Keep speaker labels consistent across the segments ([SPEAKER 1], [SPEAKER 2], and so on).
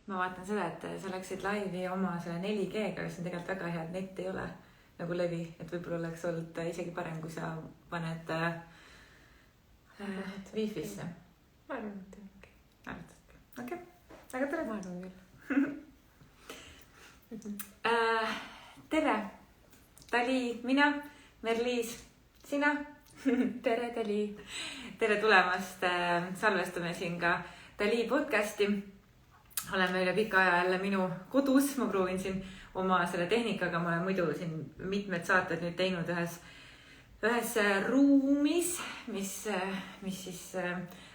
[SPEAKER 1] ma vaatan seda, et sa läksid laivi oma selle 4G-ga, mis on tegelikult väga hea, et net ei ole nagu levi, et võib-olla oleks olnud isegi parem, kui sa paned Wi-Fi'sse.
[SPEAKER 2] Ma arvan, et okei.
[SPEAKER 1] Okei, väga tere.
[SPEAKER 2] Ma arvan küll.
[SPEAKER 1] Tere, Dali, mina, Merliis, sina.
[SPEAKER 2] Tere, Dali.
[SPEAKER 1] Tere tulemast, salvestume siin ka Dali podcasti. Oleme üle pika aja jälle minu kodus, ma proovin siin oma selle tehnikaga, ma olen muidu siin mitmed saated nüüd teinud ühes ruumis, mis siis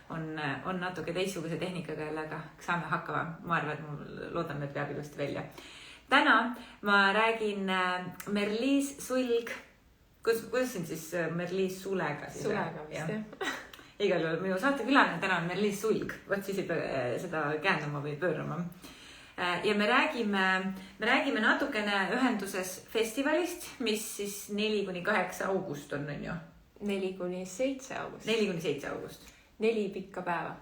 [SPEAKER 1] on natuke teistsuguse tehnikaga jälle, aga saame hakkama. Ma arvan, et loodan, et peab ilusti välja. Täna ma räägin Merliis Sulg. Kuidas siin siis Merliis Sulega?
[SPEAKER 2] Sulega vist, jah.
[SPEAKER 1] Igal juhul minu saatekülaline täna on Merliis Sulg. Võt siis ei pea seda käändama või pöörama. Ja me räägime natukene ühenduses festivalist, mis siis 4-8 august on ju?
[SPEAKER 2] 4-7 august.
[SPEAKER 1] 4-7 august.
[SPEAKER 2] 4 pikka päeva.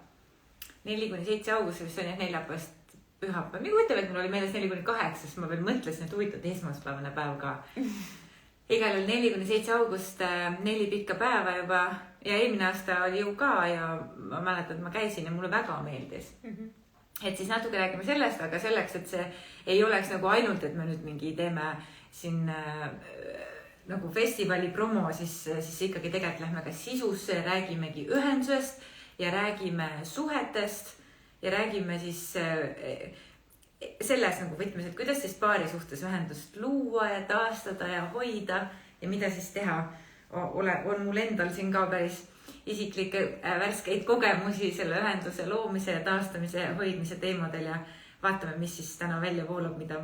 [SPEAKER 1] 4-7 august, mis on jah neljapäevast pühapäev. Migu ütleb, et mul oli meeles 4-8, sest ma veel mõtlesin, et huvitav esmaspäevane päev ka. Igal juhul 4-7 august 4 pikka päeva juba ja eelmine aasta oli ju ka ja ma mäletan, et ma käisin ja mulle väga meeldis. Et siis natuke räägime sellest, aga selleks, et see ei oleks nagu ainult, et me nüüd mingi teeme siin nagu festivali promo, siis ikkagi tegelikult lähme ka sisusse ja räägimegi ühendusest ja räägime suhetest ja räägime siis selles nagu võtmes, et kuidas siis paari suhtes ühendust luua ja taastada ja hoida ja mida siis teha. On mul endal siin ka päris isiklikke värskeid kogemusi selle ühenduse loomise ja taastamise ja hoidmise teemadel ja vaatame, mis siis täna välja voolab, mida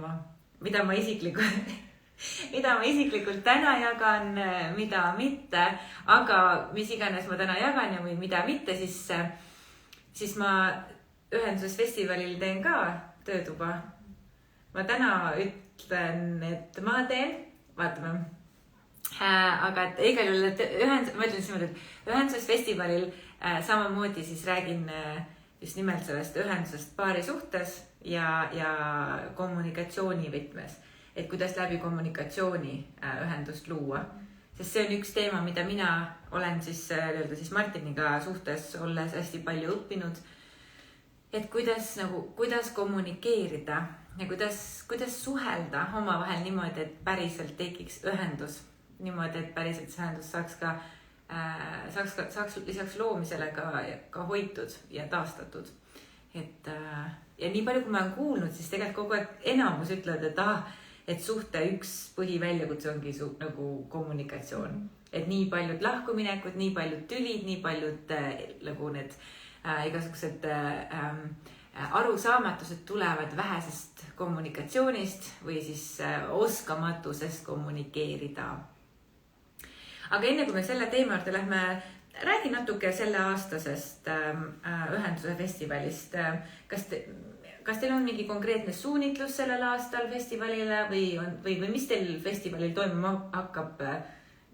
[SPEAKER 1] ma isiklikult täna jagan, mida mitte, aga mis iganes ma täna jagan ja või mida mitte, siis ma ühenduses festivalil teen ka töötuba. Ma täna ütlen, et ma teen, vaatame. Aga et igal juhul, ma ütlen siis, et ühenduses festivalil samamoodi siis räägin just nimelt sellest ühendusest paari suhtes ja kommunikatsiooni võtmes. Et kuidas läbi kommunikatsiooni ühendust luua. Sest see on üks teema, mida mina olen siis Martiniga suhtes olles hästi palju õppinud. Et kuidas kommunikeerida ja kuidas suhelda omavahel niimoodi, et päriselt tekiks ühendus. Niimoodi, et päriselt see ühendus saaks lisaks loomisele ka hoitud ja taastatud. Ja nii palju, kui ma olen kuulnud, siis tegelikult kogu aeg enamus ütlevad, et suhte üks põhiväljakutse ongi nagu kommunikatsioon. Et nii paljud lahkuminekud, nii paljud tülid, nii paljud nagu need igasugused arusaamatused tulevad vähesest kommunikatsioonist või siis oskamatusest kommunikeerida. Aga enne kui me selle teema juurde lähme, räägi natuke selle aastasest ühenduse festivalist. Kas teil on mingi konkreetne suunitlus sellel aastal festivalile või mis teil festivalil toimuma hakkab,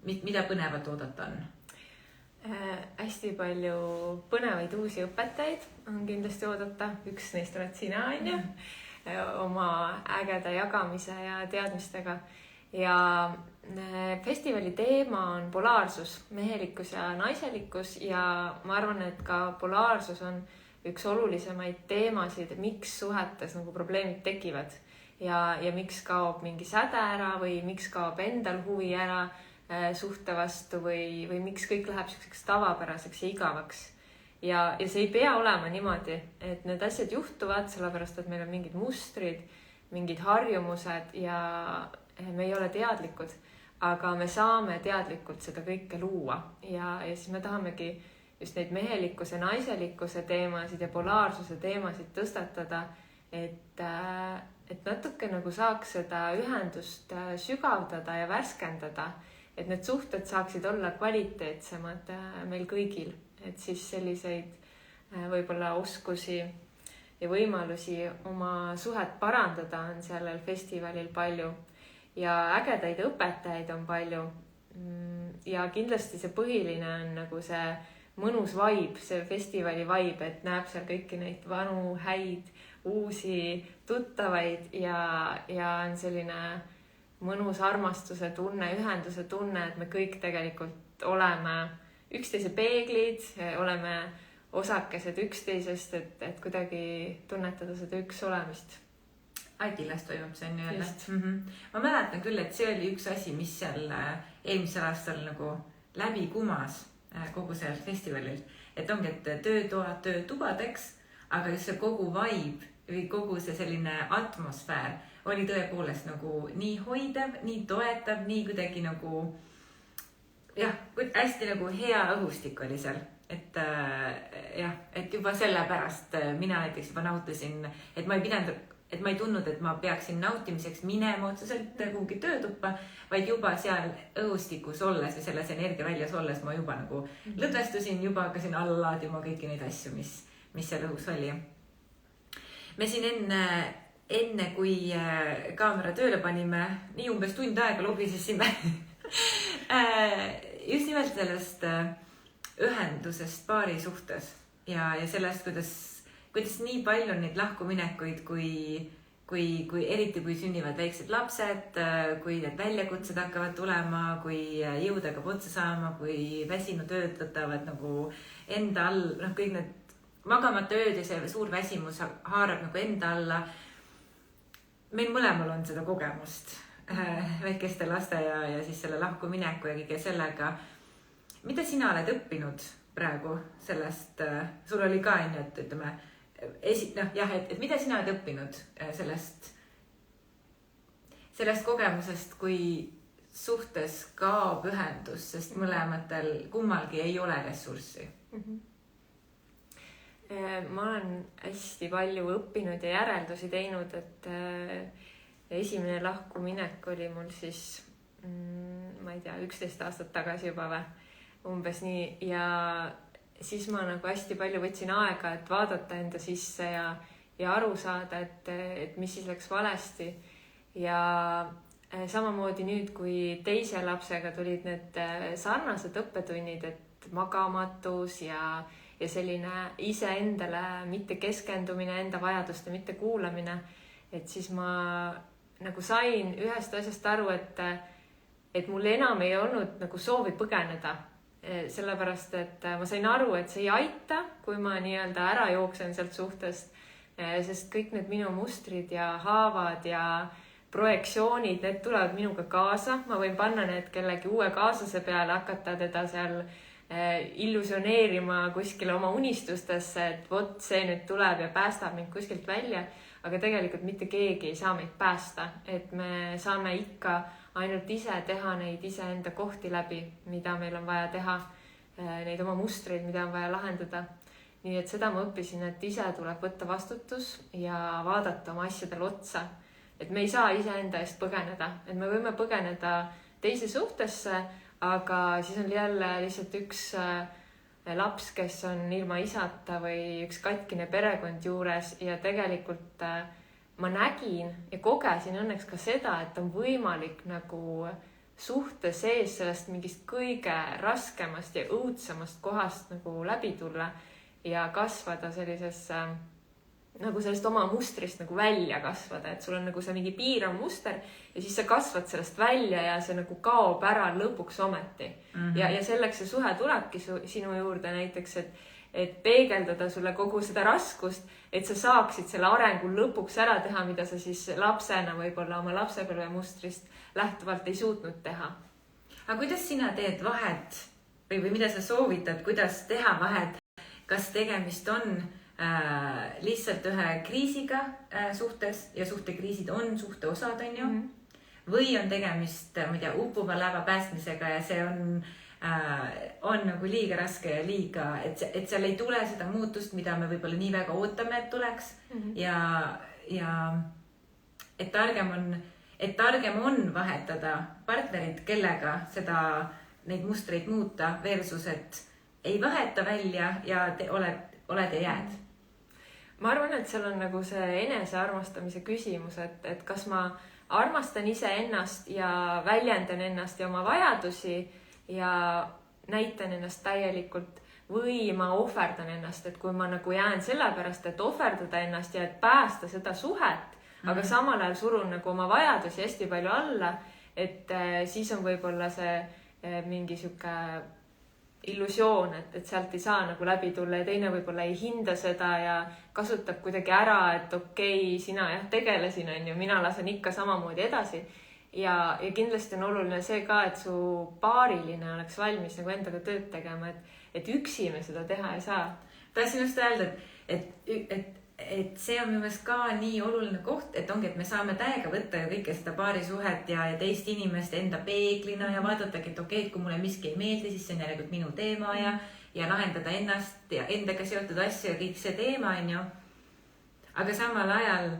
[SPEAKER 1] mida põnevat oodata on?
[SPEAKER 2] Hästi palju põnevaid uusi õpetajaid on kindlasti oodata. Üks neist oled sina, on ju, oma ägeda jagamise ja teadmistega. Ja festivali teema on polaarsus, mehelikkus ja naiselikkus ja ma arvan, et ka polaarsus on üks olulisemaid teemasid, miks suhetes nagu probleemid tekivad ja miks kaob mingi säde ära või miks kaob endal huvi ära suhte vastu või miks kõik läheb selliseks tavapäraseks ja igavaks. Ja see ei pea olema niimoodi, et need asjad juhtuvad sellepärast, et meil on mingid mustrid, mingid harjumused ja me ei ole teadlikud, aga me saame teadlikult seda kõike luua ja siis me tahamegi just neid mehelikkuse, naiselikkuse teemasid ja polaarsuse teemasid tõstatada, et natuke nagu saaks seda ühendust sügavdada ja värskendada, et need suhted saaksid olla kvaliteetsemad meil kõigil, et siis selliseid võib-olla oskusi ja võimalusi oma suhet parandada on sellel festivalil palju ja ägedaid õpetajaid on palju ja kindlasti see põhiline on nagu see mõnus vibe, see festivali vibe, et näeb seal kõiki neid vanu, häid, uusi tuttavaid ja on selline mõnus armastuse tunne, ühenduse tunne, et me kõik tegelikult oleme üksteise peeglid, oleme osakesed üksteisest, et kuidagi tunnetada seda üks olemist.
[SPEAKER 1] Aigilas toimub see nii-öelda. Ma mäletan küll, et see oli üks asi, mis seal eelmisel aastal nagu läbi kumas kogu seal festivalil. Et ongi, et töötoad töötubadeks, aga just see kogu vibe või kogu see selline atmosfäär oli tõepoolest nagu nii hoidev, nii toetav, nii kuidagi nagu jah, hästi nagu hea õhustik oli seal. Et jah, et juba sellepärast mina näiteks juba nautisin, et ma ei tundnud, et ma peaksin nautimiseks minema otseselt kuhugi töötuppa, vaid juba seal õhustikus olles ja selles energia väljas olles ma juba nagu lõdvestusin, juba hakkasin alla laadima kõiki neid asju, mis seal õhus oli. Me siin enne kui kaamera tööle panime, nii umbes tund aega lobisesime just nimelt sellest ühendusest paari suhtes ja sellest, kuidas nii palju on neid lahkuminekuid, kui eriti kui sünnivad väiksed lapsed, kui need väljakutsed hakkavad tulema, kui jõud hakkab otsa saama, kui väsinud ööd võtavad nagu enda all, kõik need magamata ööd ja see suur väsimus haarab nagu enda alla. Meil mõlemal on seda kogemust väikeste laste ja siis selle lahkumineku ja kõige sellega. Mida sina oled õppinud praegu sellest, sul oli ka enne, et ütleme, et mida sina oled õppinud sellest kogemusest, kui suhtes kaob ühendus, sest mõlematel kummalgi ei ole ressurssi?
[SPEAKER 2] Ma olen hästi palju õppinud ja järeldusi teinud, et esimene lahkuminek oli mul siis, ma ei tea, 11 aastat tagasi juba või, umbes nii. Ja siis ma nagu hästi palju võtsin aega, et vaadata enda sisse ja aru saada, et mis siis läks valesti. Ja samamoodi nüüd, kui teise lapsega tulid need sarnased õppetunnid, et magamatus ja selline iseendale mitte keskendumine, enda vajaduste mitte kuulamine, et siis ma nagu sain ühest asjast aru, et mul enam ei olnud nagu soovi põgeneda. Sellepärast, et ma sain aru, et see ei aita, kui ma nii-öelda ära jooksen sealt suhtest, sest kõik need minu mustrid ja haavad ja projektsioonid, need tulevad minuga kaasa. Ma võin panna need kellegi uue kaaslase peale, hakata teda seal illusioneerima kuskile oma unistustesse, et vot see nüüd tuleb ja päästab mind kuskilt välja, aga tegelikult mitte keegi ei saa meid päästa, et me saame ikka ainult ise teha neid iseenda kohti läbi, mida meil on vaja teha, neid oma mustreid, mida on vaja lahendada. Nii et seda ma õppisin, et ise tuleb võtta vastutus ja vaadata oma asjadele otsa, et me ei saa iseenda eest põgeneda, et me võime põgeneda teise suhtesse, aga siis on jälle lihtsalt üks laps, kes on ilma isata või üks katkine perekond juures ja tegelikult ma nägin ja kogesin õnneks ka seda, et on võimalik nagu suhte sees sellest mingist kõige raskemast ja õudsemast kohast nagu läbi tulla ja kasvada sellisesse nagu sellest oma mustrist nagu välja kasvada, et sul on nagu see mingi piirav muster ja siis sa kasvad sellest välja ja see nagu kaob ära lõpuks ometi. Ja selleks see suhe tulebki sinu juurde näiteks, et peegeldada sulle kogu seda raskust, et sa saaksid selle arengu lõpuks ära teha, mida sa siis lapsena võib-olla oma lapsepõlve mustrist lähtuvalt ei suutnud teha.
[SPEAKER 1] Aga kuidas sina teed vahet või mida sa soovitad, kuidas teha vahet, kas tegemist on lihtsalt ühe kriisiga suhtes ja suhtekriisid on suhte osad, on ju, või on tegemist, ma ei tea, uppuva laeva päästmisega ja see on nagu liiga raske ja liiga, et seal ei tule seda muutust, mida me võib-olla nii väga ootame, et tuleks ja et targem on vahetada partnerit, kellega neid mustreid muuta versus, et ei vaheta välja ja oled ja jääd.
[SPEAKER 2] Ma arvan, et seal on nagu see enesearmastamise küsimus, et kas ma armastan iseennast ja väljendan ennast ja oma vajadusi ja näitan ennast täielikult või ma ohverdan ennast, et kui ma nagu jään sellepärast, et ohverdada ennast ja et päästa seda suhet, aga samal ajal surun nagu oma vajadusi hästi palju alla, et siis on võib-olla see mingi sihuke illusioon, et sealt ei saa nagu läbi tulla ja teine võib-olla ei hinda seda ja kasutab kuidagi ära, et okei, sina jah tegelesin, on ju, mina lasen ikka samamoodi edasi. Ja kindlasti on oluline see ka, et su paariline oleks valmis nagu endaga tööd tegema, et üksi me seda teha ei saa.
[SPEAKER 1] Tahtsin just öelda, et see on minu meelest ka nii oluline koht, et ongi, et me saame täiega võtta ju kõike seda paarisuhet ja teist inimest enda peeglina ja vaadatagi, et okei, et kui mulle miski ei meeldi, siis see on järelikult minu teema ja lahendada ennast ja endaga seotud asju ja kõik see teema, on ju. Aga samal ajal,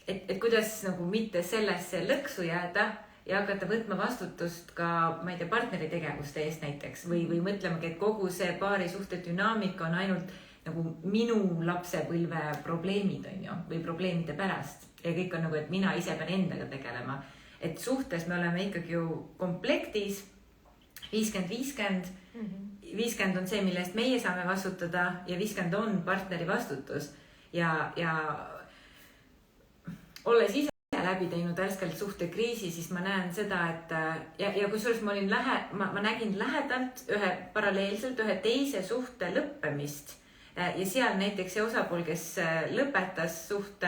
[SPEAKER 1] et kuidas nagu mitte sellesse lõksu jääda ja hakata võtma vastutust ka, ma ei tea, partneri tegevuste eest näiteks või mõtlemagi, et kogu see paarisuhte dünaamika on ainult nagu minu lapsepõlve probleemid, on ju, või probleemide pärast. Ja kõik on nagu, et mina ise pean endaga tegelema. Et suhtes me oleme ikkagi ju komplektis 50-50. 50 on see, mille eest meie saame vastutada ja 50 on partneri vastutus. Ja olles ise läbi teinud ärskelt suhtekriisi, siis ma näen seda, et ja kusjuures ma nägin lähedalt paralleelselt ühe teise suhte lõppemist. Ja seal näiteks see osapool, kes lõpetas suhte,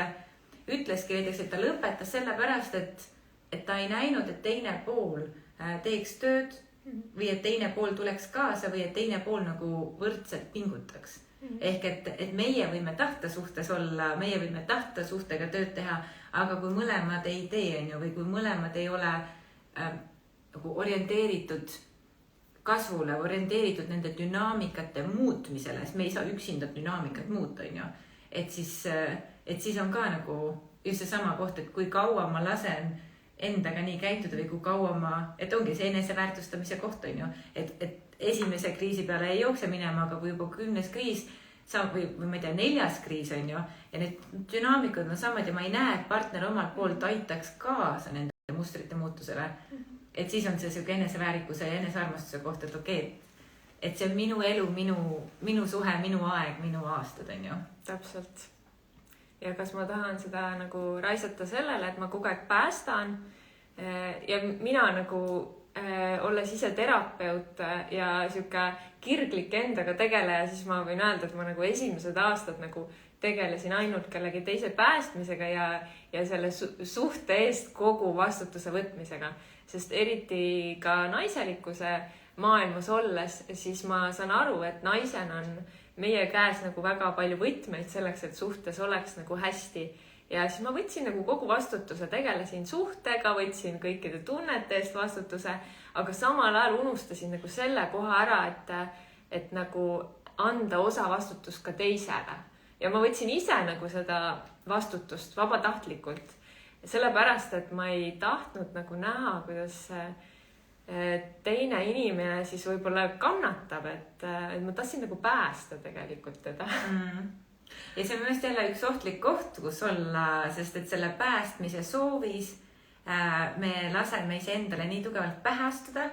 [SPEAKER 1] ütleski näiteks, et ta lõpetas sellepärast, et ta ei näinud, et teine pool teeks tööd või et teine pool tuleks kaasa või et teine pool nagu võrdselt pingutaks. Ehk et meie võime tahta suhtes olla, meie võime tahta suhtega tööd teha, aga kui mõlemad ei tee, või kui mõlemad ei ole nagu orienteeritud kasvule, orienteeritud nende dünaamikate muutmisele, sest me ei saa üksinda dünaamikat muuta, on ju. Et siis on ka nagu just see sama koht, et kui kaua ma lasen endaga nii käituda või kui kaua et ongi see eneseväärtustamise koht, on ju. Et esimese kriisi peale ei jookse minema, aga kui juba 10. kriis või ma ei tea, 4. kriis, on ju. Ja need dünaamikud on samad ja ma ei näe, et partner omalt poolt aitaks kaasa nende mustrite muutusele. Et siis on see siuke eneseväärikuse ja enesearmastuse koht, et okei, et see on minu elu, minu suhe, minu aeg, minu aastad, on ju.
[SPEAKER 2] Täpselt. Ja kas ma tahan seda nagu raisata sellele, et ma kogu aeg päästan ja mina nagu olles ise terapeut ja siuke kirglik endaga tegeleja, siis ma võin öelda, et ma nagu esimesed aastad nagu tegelesin ainult kellegi teise päästmisega ja selle suhte eest kogu vastutuse võtmisega. Sest eriti ka naiselikkuse maailmas olles, siis ma saan aru, et naisena on meie käes nagu väga palju võtmeid selleks, et suhtes oleks nagu hästi. Ja siis ma võtsin nagu kogu vastutuse, tegelesin suhtega, võtsin kõikide tunnete eest vastutuse, aga samal ajal unustasin nagu selle koha ära, et nagu anda osa vastutust ka teisele. Ja ma võtsin ise nagu seda vastutust vabatahtlikult. Sellepärast, et ma ei tahtnud nagu näha, kuidas teine inimene siis võib-olla kannatab, et ma tahtsin nagu päästa tegelikult teda.
[SPEAKER 1] Ja see on mõnest jälle üks ohtlik koht, kus olla, sest et selle päästmise soovis me laseme ise endale nii tugevalt pähastuda,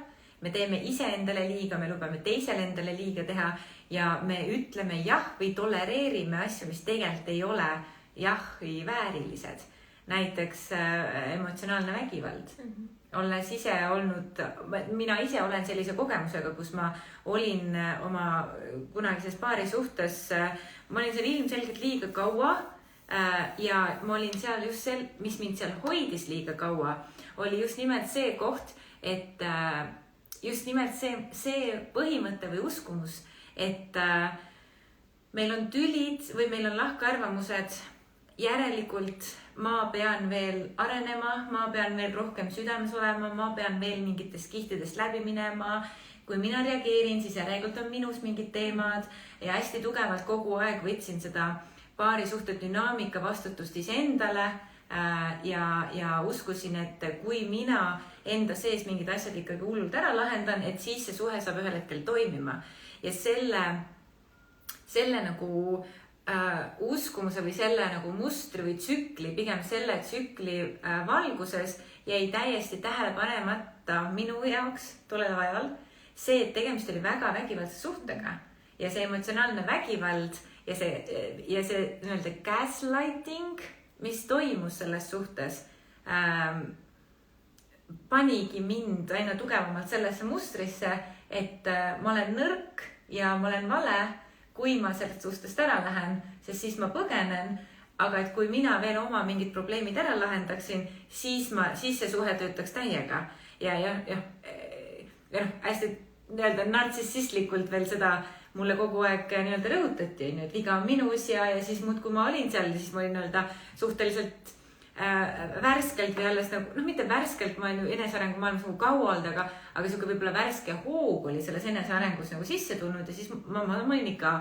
[SPEAKER 1] me teeme ise endale liiga, me lubame teisele endale liiga teha ja me ütleme jah või tolereerime asju, mis tegelikult ei ole jah või väärilised. Näiteks emotsionaalne vägivald. Olles ise olnud, mina ise olen sellise kogemusega, kus ma olin oma kunagises paari suhtes, ma olin seal ilmselgelt liiga kaua ja ma olin seal just mis mind seal hoidis liiga kaua, oli just nimelt see koht, et just nimelt see põhimõte või uskumus, et meil on tülid või meil on lahkarvamused, järelikult ma pean veel arenema, ma pean veel rohkem südames olema, ma pean veel mingitest kihtidest läbi minema. Kui mina reageerin, siis järelikult on minus mingid teemad ja hästi tugevalt kogu aeg võtsin seda paari suhte dünaamika vastutust iseendale ja uskusin, et kui mina enda sees mingid asjad ikkagi hullult ära lahendan, et siis see suhe saab ühel hetkel toimima. Ja selle nagu uskumuse või selle nagu mustri või tsükli, pigem selle tsükli valguses jäi täiesti tähele panemata minu jaoks tollel ajal see, et tegemist oli väga vägivaldse suhtega ja see emotsionaalne vägivald ja see nii-öelda gaslighting, mis toimus selles suhtes, panigi mind aina tugevamalt sellesse mustrisse, et ma olen nõrk ja ma olen vale, kui ma sellest suhtest ära lähen, sest siis ma põgenen. Aga et kui mina veel oma mingid probleemid ära lahendaksin, siis see suhe töötaks täiega. Ja hästi nii-öelda nartsissistlikult veel seda mulle kogu aeg nii-öelda rõhutati, et viga on minus ja siis muud, kui ma olin seal, siis ma olin nii-öelda suhteliselt värskelt või alles nagu, mitte värskelt, ma olen ju enesearengu maailmas nagu kaua olnud, aga siuke võib-olla värske hoog oli selles enesearengus nagu sisse tulnud ja siis ma olin ikka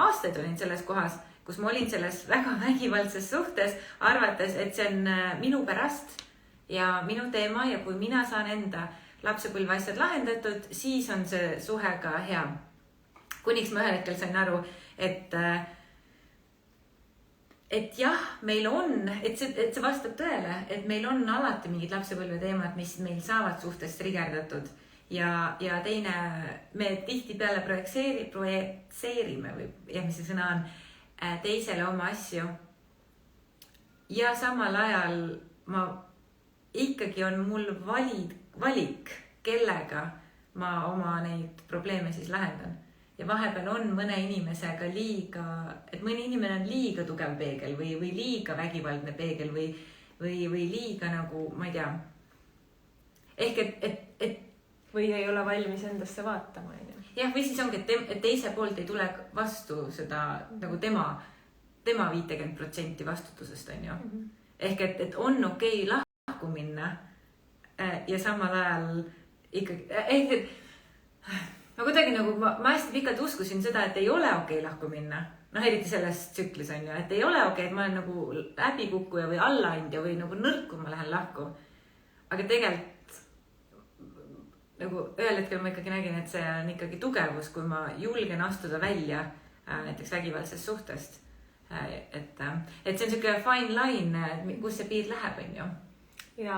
[SPEAKER 1] aastaid olin selles kohas, kus ma olin selles väga vägivaldses suhtes, arvates, et see on minu pärast ja minu teema ja kui mina saan enda lapsepõlve asjad lahendatud, siis on see suhe ka hea. Kuniks ma ühel hetkel sain aru, et jah, meil on, et see vastab tõele, et meil on alati mingid lapsepõlve teemad, mis meil saavad suhtest trigerdatud ja teine, me tihti peale projekseerime või mis see sõna on, teisele oma asju. Ja samal ajal ikkagi on mul valik, kellega ma oma neid probleeme siis lahendan. Ja vahepeal on mõne inimesega et mõni inimene on liiga tugev peegel või liiga vägivaldne peegel või liiga nagu, ma ei tea. Ehk et
[SPEAKER 2] või ei ole valmis endasse vaatama.
[SPEAKER 1] Jah, või siis ongi, et teise poolt ei tule vastu seda nagu tema 50% vastutusest on ju. Ehk et on okei lahku minna ja samal ajal ikkagi, ma kuidagi nagu, ma hästi pikalt uskusin seda, et ei ole okei lahku minna. Eriti selles tsüklis on ju, et ei ole okei, et ma olen nagu läbikukkuja või allaandja või nagu nõrk, kui ma lähen lahku. Aga tegelikult nagu ühel hetkel ma ikkagi nägin, et see on ikkagi tugevus, kui ma julgen astuda välja näiteks vägivaldsest suhtest. Et see on selline fine line, kus see piir läheb, on ju.
[SPEAKER 2] Ja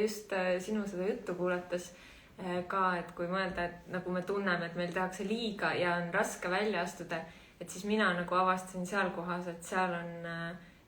[SPEAKER 2] just sinu seda juttu kuulates ka, et kui mõelda, et nagu me tunneme, et meil tehakse liiga ja on raske välja astuda, et siis mina nagu avastasin seal kohas, et seal on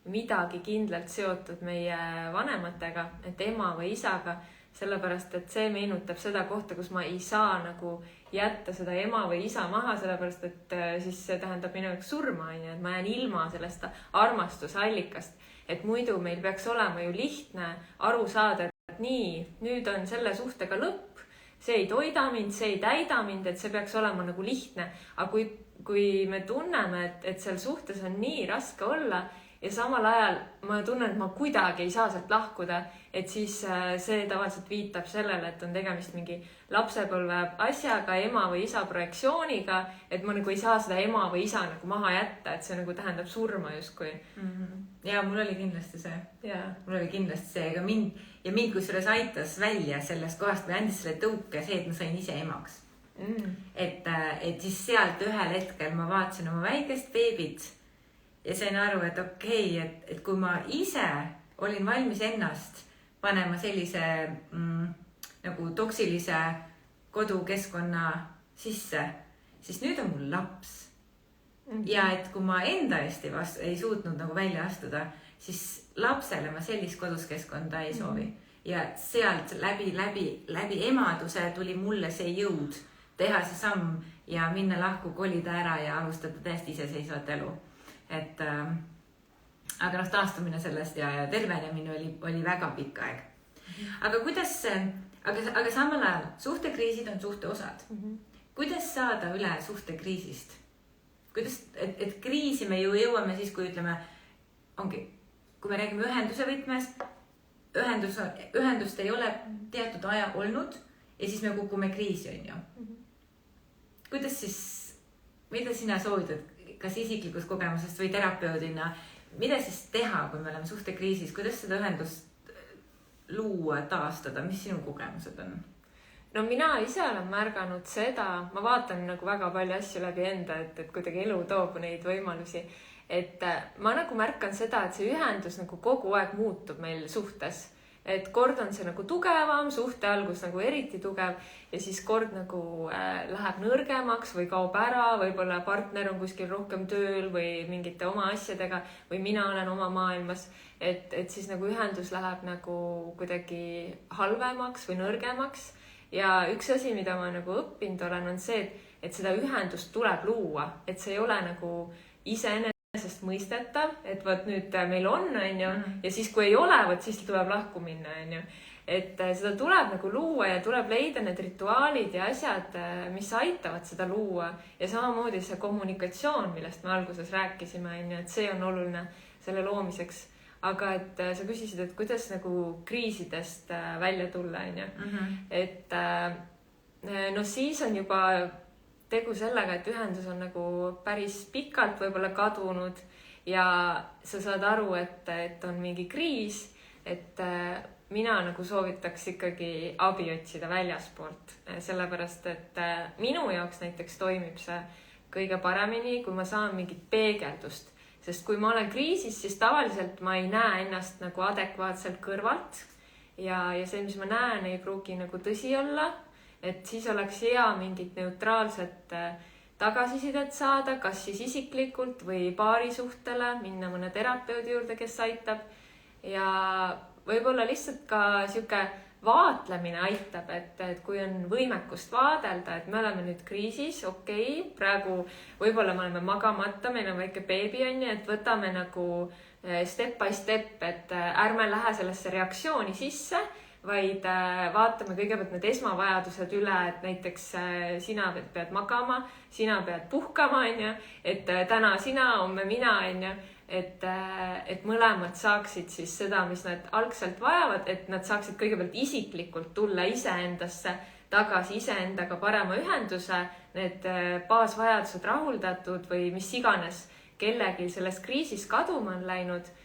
[SPEAKER 2] midagi kindlalt seotud meie vanematega, et ema või isaga, sellepärast, et see meenutab seda kohta, kus ma ei saa nagu jätta seda ema või isa maha, sellepärast, et siis see tähendab minu jaoks surma, et ma jään ilma sellest armastusallikast, et muidu meil peaks olema ju lihtne aru saada, et nii, nüüd on selle suhtega lõpp, see ei toida mind, see ei täida mind, et see peaks olema nagu lihtne, aga kui me tunneme, et seal suhtes on nii raske olla ja samal ajal ma tunnen, et ma kuidagi ei saa sealt lahkuda, et siis see tavaliselt viitab sellele, et on tegemist mingi lapsepõlve asjaga, ema või isa projektsiooniga, et ma nagu ei saa seda ema või isa nagu maha jätta, et see nagu tähendab surma justkui.
[SPEAKER 1] Ja mul oli kindlasti see.
[SPEAKER 2] Yeah.
[SPEAKER 1] Mul oli kindlasti see, aga mind kusjuures aitas välja sellest kohast või andis selle tõuke see, et ma sain ise emaks. Et siis sealt ühel hetkel ma vaatasin oma väikest beebit ja sain aru, et okei, et kui ma ise olin valmis ennast panema sellise nagu toksilise kodukeskkonna sisse, siis nüüd on mul laps. Ja et kui ma enda eest ei suutnud nagu välja astuda, siis lapsele ma sellist koduskeskkonda ei soovi. Ja sealt läbi emaduse tuli mulle see jõud teha see samm ja minna lahku, kolida ära ja alustada täiesti iseseisvat elu. Aga taastumine sellest ja tervenemine oli väga pikk aeg. Aga kuidas, aga samal ajal suhtekriisid on suhteosad. Kuidas saada üle suhtekriisist? Kuidas, et kriisi me ju jõuame siis, kui ütleme, ongi, kui me räägime ühenduse võtmes, ühendust ei ole teatud aja olnud ja siis me kukume kriisi on ju. Kuidas siis, mida sina soovitad, kas isiklikust kogemusest või terapeudina, mida siis teha, kui me oleme suhtekriisis, kuidas seda ühendust luua, taastada, mis sinu kogemused on?
[SPEAKER 2] No mina ise olen märganud seda, ma vaatan nagu väga palju asju läbi enda, et kuidagi elu toob neid võimalusi, et ma nagu märkan seda, et see ühendus nagu kogu aeg muutub meil suhtes. et kord on see nagu tugevam, suhte algus nagu eriti tugev ja siis kord nagu läheb nõrgemaks või kaob ära, võib-olla partner on kuskil rohkem tööl või mingite oma asjadega või mina olen oma maailmas, et siis nagu ühendus läheb nagu kuidagi halvemaks või nõrgemaks. Ja üks asi, mida ma nagu õppinud olen, on see, et seda ühendust tuleb luua, et see ei ole nagu iseenesest mõistetav, et võt nüüd meil on ju, ja siis kui ei ole, võt siis tuleb lahku minna, ju. Et seda tuleb nagu luua ja tuleb leida need rituaalid ja asjad, mis aitavad seda luua ja samamoodi see kommunikatsioon, millest me alguses rääkisime, ju, et see on oluline selle loomiseks. Aga et sa küsisid, et kuidas nagu kriisidest välja tulla, ju. Et no siis on juba tegu sellega, et ühendus on nagu päris pikalt võib-olla kadunud ja sa saad aru, et on mingi kriis, et mina nagu soovitaks ikkagi abi otsida väljaspoolt, sellepärast et minu jaoks näiteks toimib see kõige paremini, kui ma saan mingit peegeldust, sest kui ma olen kriisis, siis tavaliselt ma ei näe ennast nagu adekvaatselt kõrvalt ja see, mis ma näen, ei pruugi nagu tõsi olla. Et siis oleks hea mingit neutraalset tagasisidet saada, kas siis isiklikult või paarisuhtele, minna mõne terapeudi juurde, kes aitab. Ja võib-olla lihtsalt ka sihuke vaatlemine aitab, et kui on võimekust vaadelda, et me oleme nüüd kriisis, okei, praegu võib-olla me oleme magamata, meil on väike beebi, et võtame nagu step by step, et ärme lähe sellesse reaktsiooni sisse, vaid vaatame kõigepealt need esmavajadused üle, et näiteks sina pead magama, sina pead puhkama, et täna sina, homme mina, et mõlemad saaksid siis seda, mis nad algselt vajavad, et nad saaksid kõigepealt isiklikult tulla iseendasse tagasi, iseendaga parema ühenduse, need baasvajadused rahuldatud või mis iganes kellegi selles kriisis kaduma on läinud.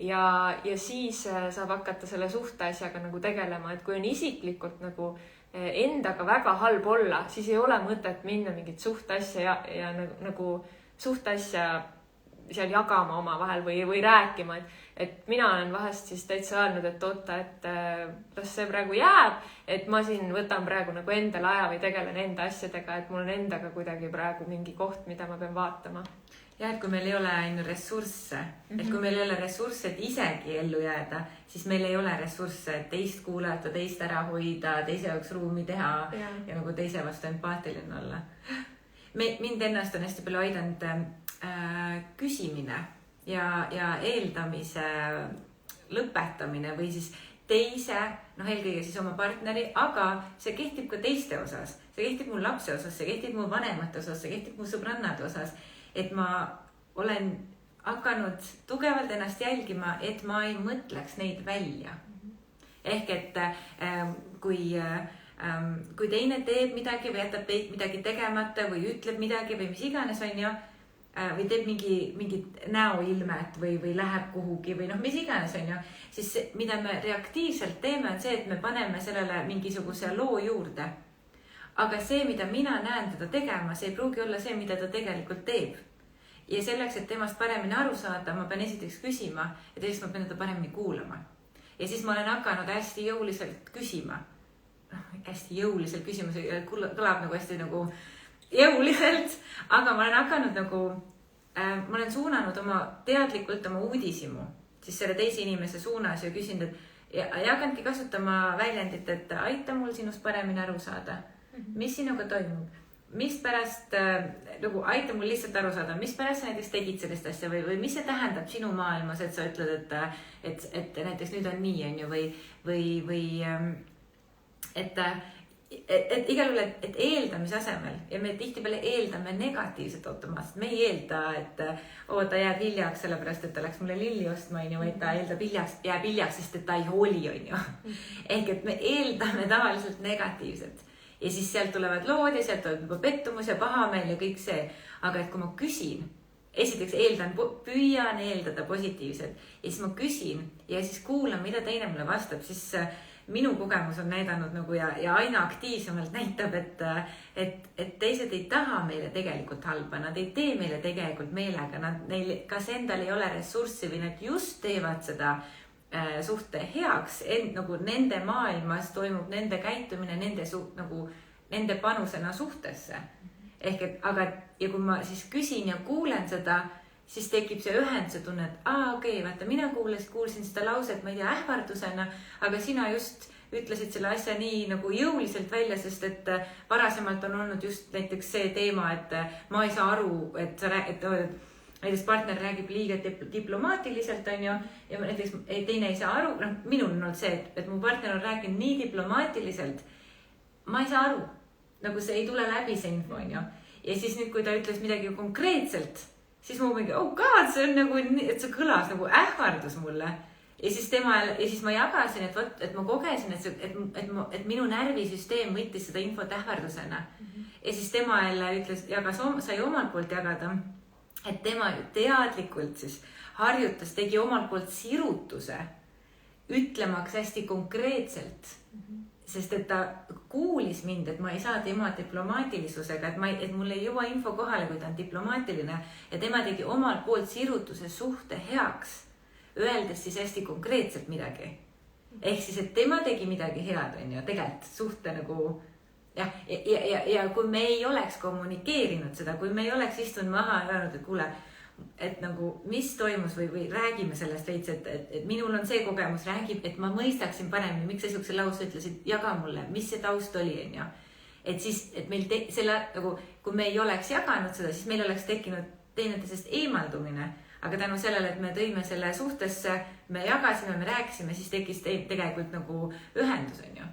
[SPEAKER 2] Ja siis saab hakata selle suhteasjaga nagu tegelema, et kui on isiklikult nagu endaga väga halb olla, siis ei ole mõtet minna mingit suhteasja ja nagu suhteasja seal jagama oma vahel või rääkima, et mina olen vahest siis täitsa öelnud, et oota, et las see praegu jääb, et ma siin võtan praegu nagu endale aja või tegelen enda asjadega, et mul on endaga kuidagi praegu mingi koht, mida ma pean vaatama.
[SPEAKER 1] Ja, et kui meil ei ole ainult ressursse, et kui meil ei ole ressursse, et isegi ellu jääda, siis meil ei ole ressursse, et teist kuulata, teist ära hoida, teise jaoks ruumi teha ja nagu teise vastu empaatiline olla. Mind ennast on hästi palju aidanud küsimine ja eeldamise lõpetamine või siis teise, eelkõige siis oma partneri, aga see kehtib ka teiste osas. See kehtib mu lapse osas, see kehtib mu vanemate osas, see kehtib mu sõbrannade osas. Et ma olen hakanud tugevalt ennast jälgima, et ma ei mõtleks neid välja. Ehk et kui teine teeb midagi või jätab midagi tegemata või ütleb midagi või mis iganes on ju, või teeb mingit näoilmet või läheb kuhugi või mis iganes on ju, siis mida me reaktiivselt teeme on see, et me paneme sellele mingisuguse loo juurde. Aga see, mida mina näen teda tegema, see ei pruugi olla see, mida ta tegelikult teeb. Ja selleks, et temast paremini aru saada, ma pean esiteks küsima ja teiseks ma pean teda paremini kuulama. Ja siis ma olen hakanud hästi jõuliselt küsima. Hästi jõuliselt küsima, see kõlab nagu hästi nagu jõuliselt, aga ma olen hakanud nagu, ma olen suunanud teadlikult oma uudisimu siis selle teise inimese suunas ja küsinud, et ja hakanudki kasutama väljendit, et aita mul sinust paremini aru saada. Mis sinuga toimub? Mis pärast, nagu aita mul lihtsalt aru saada, mis pärast sa näiteks tegid sellist asja või mis see tähendab sinu maailmas, et sa ütled, et näiteks nüüd on nii, on ju, või et igal juhul, et eeldamise asemel ja me tihtipeale eeldame negatiivset automaatselt. Me ei eelda, et ta jääb hiljaks sellepärast, et ta läks mulle lilli ostma, või ta jääb hiljaks, sest et ta ei hooli, on ju. Ehk et me eeldame tavaliselt negatiivset. Ja siis sealt tulevad lood ja sealt tuleb juba pettumus ja pahameel ja kõik see. Aga et kui ma küsin, esiteks püüan eeldada positiivset ja siis ma küsin ja siis kuulan, mida teine mulle vastab, siis minu kogemus on näidanud nagu ja aina aktiivsemalt näitab, et teised ei taha meile tegelikult halba, nad ei tee meile tegelikult meelega, neil kas endal ei ole ressurssi või nad just teevad seda suhte heaks, nagu nende maailmas toimub nende käitumine, nende panusena suhtesse. Ehk et, aga ja kui ma siis küsin ja kuulen seda, siis tekib see ühenduse tunne, et okei, vaata, mina kuulsin seda lauset, ma ei tea, ähvardusena, aga sina just ütlesid selle asja nii nagu jõuliselt välja, sest et varasemalt on olnud just näiteks see teema, et ma ei saa aru, et näiteks partner räägib liiga diplomaatiliselt, on ju, ja näiteks teine ei saa aru, minul on olnud see, et mu partner on rääkinud nii diplomaatiliselt, ma ei saa aru, nagu see ei tule läbi see info, on ju. Ja siis nüüd, kui ta ütles midagi konkreetselt, siis mu mingi, see on nagu, et see kõlas nagu ähvardus mulle. Ja siis ma jagasin, et ma kogesin, et minu närvisüsteem võttis seda infot ähvardusena. Ja siis tema jälle sai omalt poolt jagada, et tema teadlikult siis harjutas, tegi omalt poolt sirutuse, ütlemaks hästi konkreetselt, sest et ta kuulis mind, et ma ei saa tema diplomaatilisusega, et mul ei jõua info kohale, kui ta on diplomaatiline, ja tema tegi omalt poolt sirutuse suhte heaks, öeldes siis hästi konkreetselt midagi. Ehk siis, et tema tegi midagi head, on ju, tegelikult suhte nagu, ja kui me ei oleks kommunikeerinud seda, kui me ei oleks istunud maha ja öelnud, et kuule, et nagu, mis toimus või räägime sellest veits, et minul on see kogemus, räägib, et ma mõistaksin paremini, miks sa siukse lause ütlesid, jaga mulle, mis see taust oli, on ju. Et siis, et meil selle, nagu, kui me ei oleks jaganud seda, siis meil oleks tekkinud teineteisest eemaldumine. Aga tänu sellele, et me tõime selle suhtesse, me jagasime, me rääkisime, siis tekkis tegelikult nagu ühendus, on ju.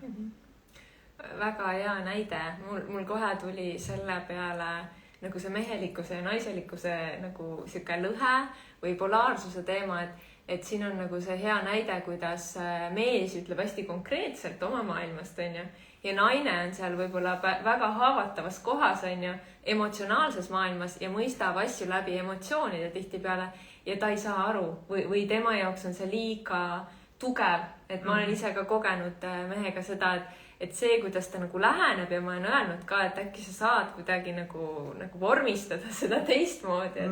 [SPEAKER 2] Väga hea näide. Mul kohe tuli selle peale nagu see mehelikkuse ja naiselikkuse nagu siuke lõhe või polaarsuse teema, et siin on nagu see hea näide, kuidas mees ütleb hästi konkreetselt oma maailmast, on ju. Ja naine on seal võib-olla väga haavatavas kohas, on ju, emotsionaalses maailmas ja mõistab asju läbi emotsioonide tihtipeale ja ta ei saa aru või tema jaoks on see liiga tugev, et ma olen ise ka kogenud mehega seda, et see, kuidas ta nagu läheneb ja ma olen öelnud ka, et äkki sa saad kuidagi nagu vormistada seda teistmoodi,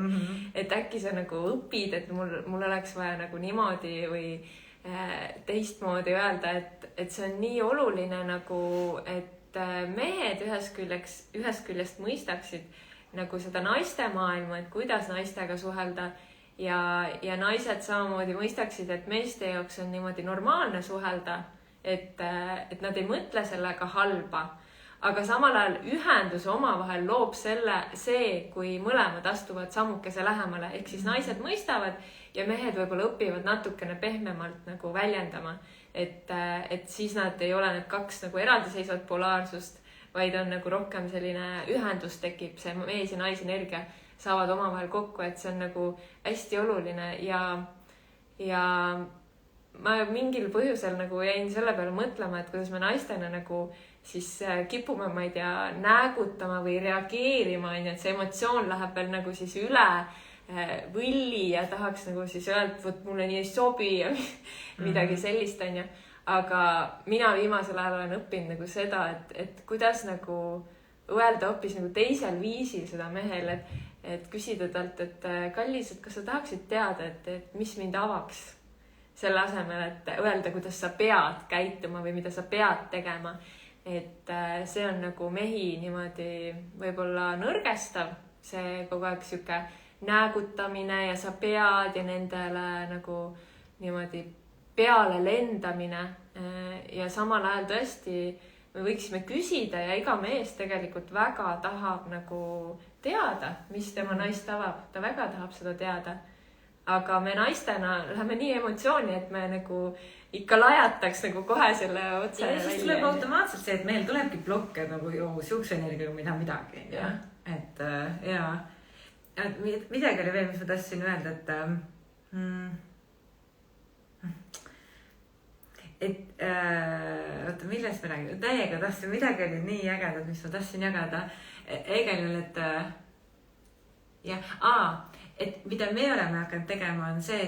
[SPEAKER 2] et äkki sa nagu õpid, et mul oleks vaja nagu niimoodi või teistmoodi öelda, et see on nii oluline nagu, et mehed ühest küljest mõistaksid nagu seda naiste maailma, et kuidas naistega suhelda ja naised samamoodi mõistaksid, et meeste jaoks on niimoodi normaalne suhelda, et nad ei mõtle sellega halba, aga samal ajal ühendus omavahel loob see, kui mõlemad astuvad sammukese lähemale, ehk siis naised mõistavad ja mehed võib-olla õpivad natukene pehmemalt nagu väljendama, et siis nad ei ole need kaks nagu eraldiseisvat polaarsust, vaid on nagu rohkem selline ühendus tekib, see mees ja naisenergia saavad omavahel kokku, et see on nagu hästi oluline ja ma mingil põhjusel nagu jäin selle peale mõtlema, et kuidas me naistena nagu siis kipume, ma ei tea, näägutama või reageerima, et see emotsioon läheb veel nagu siis üle võlli ja tahaks nagu siis öelda, et mulle nii ei sobi ja midagi sellist, on ju. Aga mina viimasel ajal olen õppinud nagu seda, et kuidas nagu öelda hoopis nagu teisel viisil seda mehele, et küsida talt, et kallis, et kas sa tahaksid teada, et mis mind avaks selle asemel, et öelda, kuidas sa pead käituma või mida sa pead tegema. Et see on nagu mehi niimoodi võib-olla nõrgestav, see kogu aeg siuke näägutamine ja sa pead ja nendele nagu niimoodi peale lendamine ja samal ajal tõesti me võiksime küsida ja iga mees tegelikult väga tahab nagu teada, mis tema naist avab, ta väga tahab seda teada. Aga me naistena läheme nii emotsiooni, et me nagu ikka lajataks nagu kohe selle otse
[SPEAKER 1] välja. Ja siis tuleb automaatselt see, et meil tulebki blokke nagu ju siukse energiaga midagi. Ja. Et jaa. Midagi oli veel, mis ma tahtsin öelda, oota, millest me räägime? Täiega tahtsin, midagi oli nii ägedat, mis ma tahtsin jagada. Igal juhul, et mida me oleme hakanud tegema on see,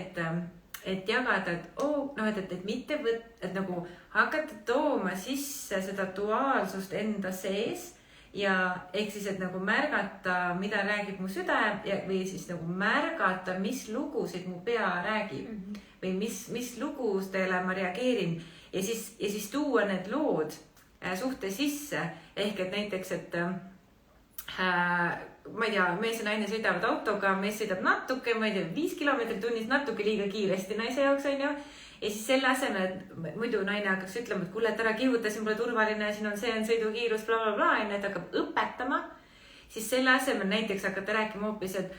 [SPEAKER 1] et jagada, et mitte et nagu hakata tooma sisse seda duaalsust enda sees ja ehk siis, et nagu märgata, mida räägib mu süda või siis nagu märgata, mis lugusid mu pea räägib. või mis lugudele ma reageerin ja siis tuua need lood suhte sisse. Ehk et näiteks, et ma ei tea, mees ja naine sõidavad autoga, mees sõidab natuke, ma ei tea, 5 kilomeetrit tunnis, natuke liiga kiiresti naise jaoks, on ju. Ja siis selle asemel, et muidu naine hakkaks ütlema, et kuule, et ära kihuta, siin pole turvaline, siin on see sõidukiirus, blablabla, et hakkab õpetama. Siis selle asemel näiteks hakata rääkima hoopis, et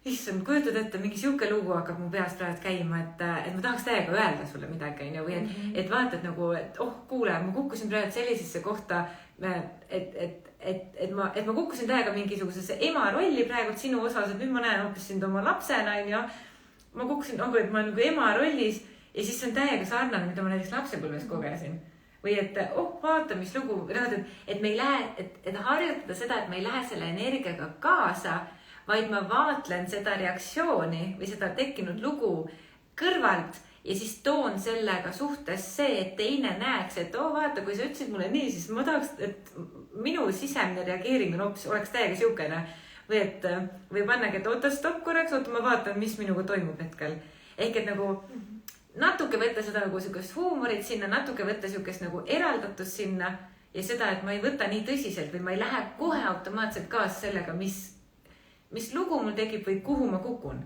[SPEAKER 1] issand, kujutad ette, mingi siuke lugu hakkab mu peast praegu käima, et ma tahaks täiega öelda sulle midagi, on ju, või et vaatad nagu, et kuule, ma kukkusin praegu sellisesse kohta, et ma kukkusin täiega mingisugusesse ema rolli praegu sinu osas, et nüüd ma näen hoopis sind oma lapsena, on ju. Ma kukkusin, et ma nagu ema rollis ja siis see on täiega sarnane, mida ma näiteks lapsepõlves kogesin. Või et vaata, mis lugu, et me ei lähe, et harjutada seda, et me ei lähe selle energiaga kaasa, vaid ma vaatlen seda reaktsiooni või seda tekkinud lugu kõrvalt ja siis toon sellega suhtes see, et teine näeks, et vaata, kui sa ütlesid mulle nii, siis ma tahaks, et minu sisemine reageering on hoopis, oleks täiega siukene. Või pannagi, et oota, stopp korraks, oota, ma vaatan, mis minuga toimub hetkel. Ehk et nagu natuke võtta seda nagu siukest huumorit sinna, natuke võtta siukest nagu eraldatus sinna ja seda, et ma ei võta nii tõsiselt või ma ei lähe kohe automaatselt kaasa sellega, mis lugu mul tekib või kuhu ma kukun.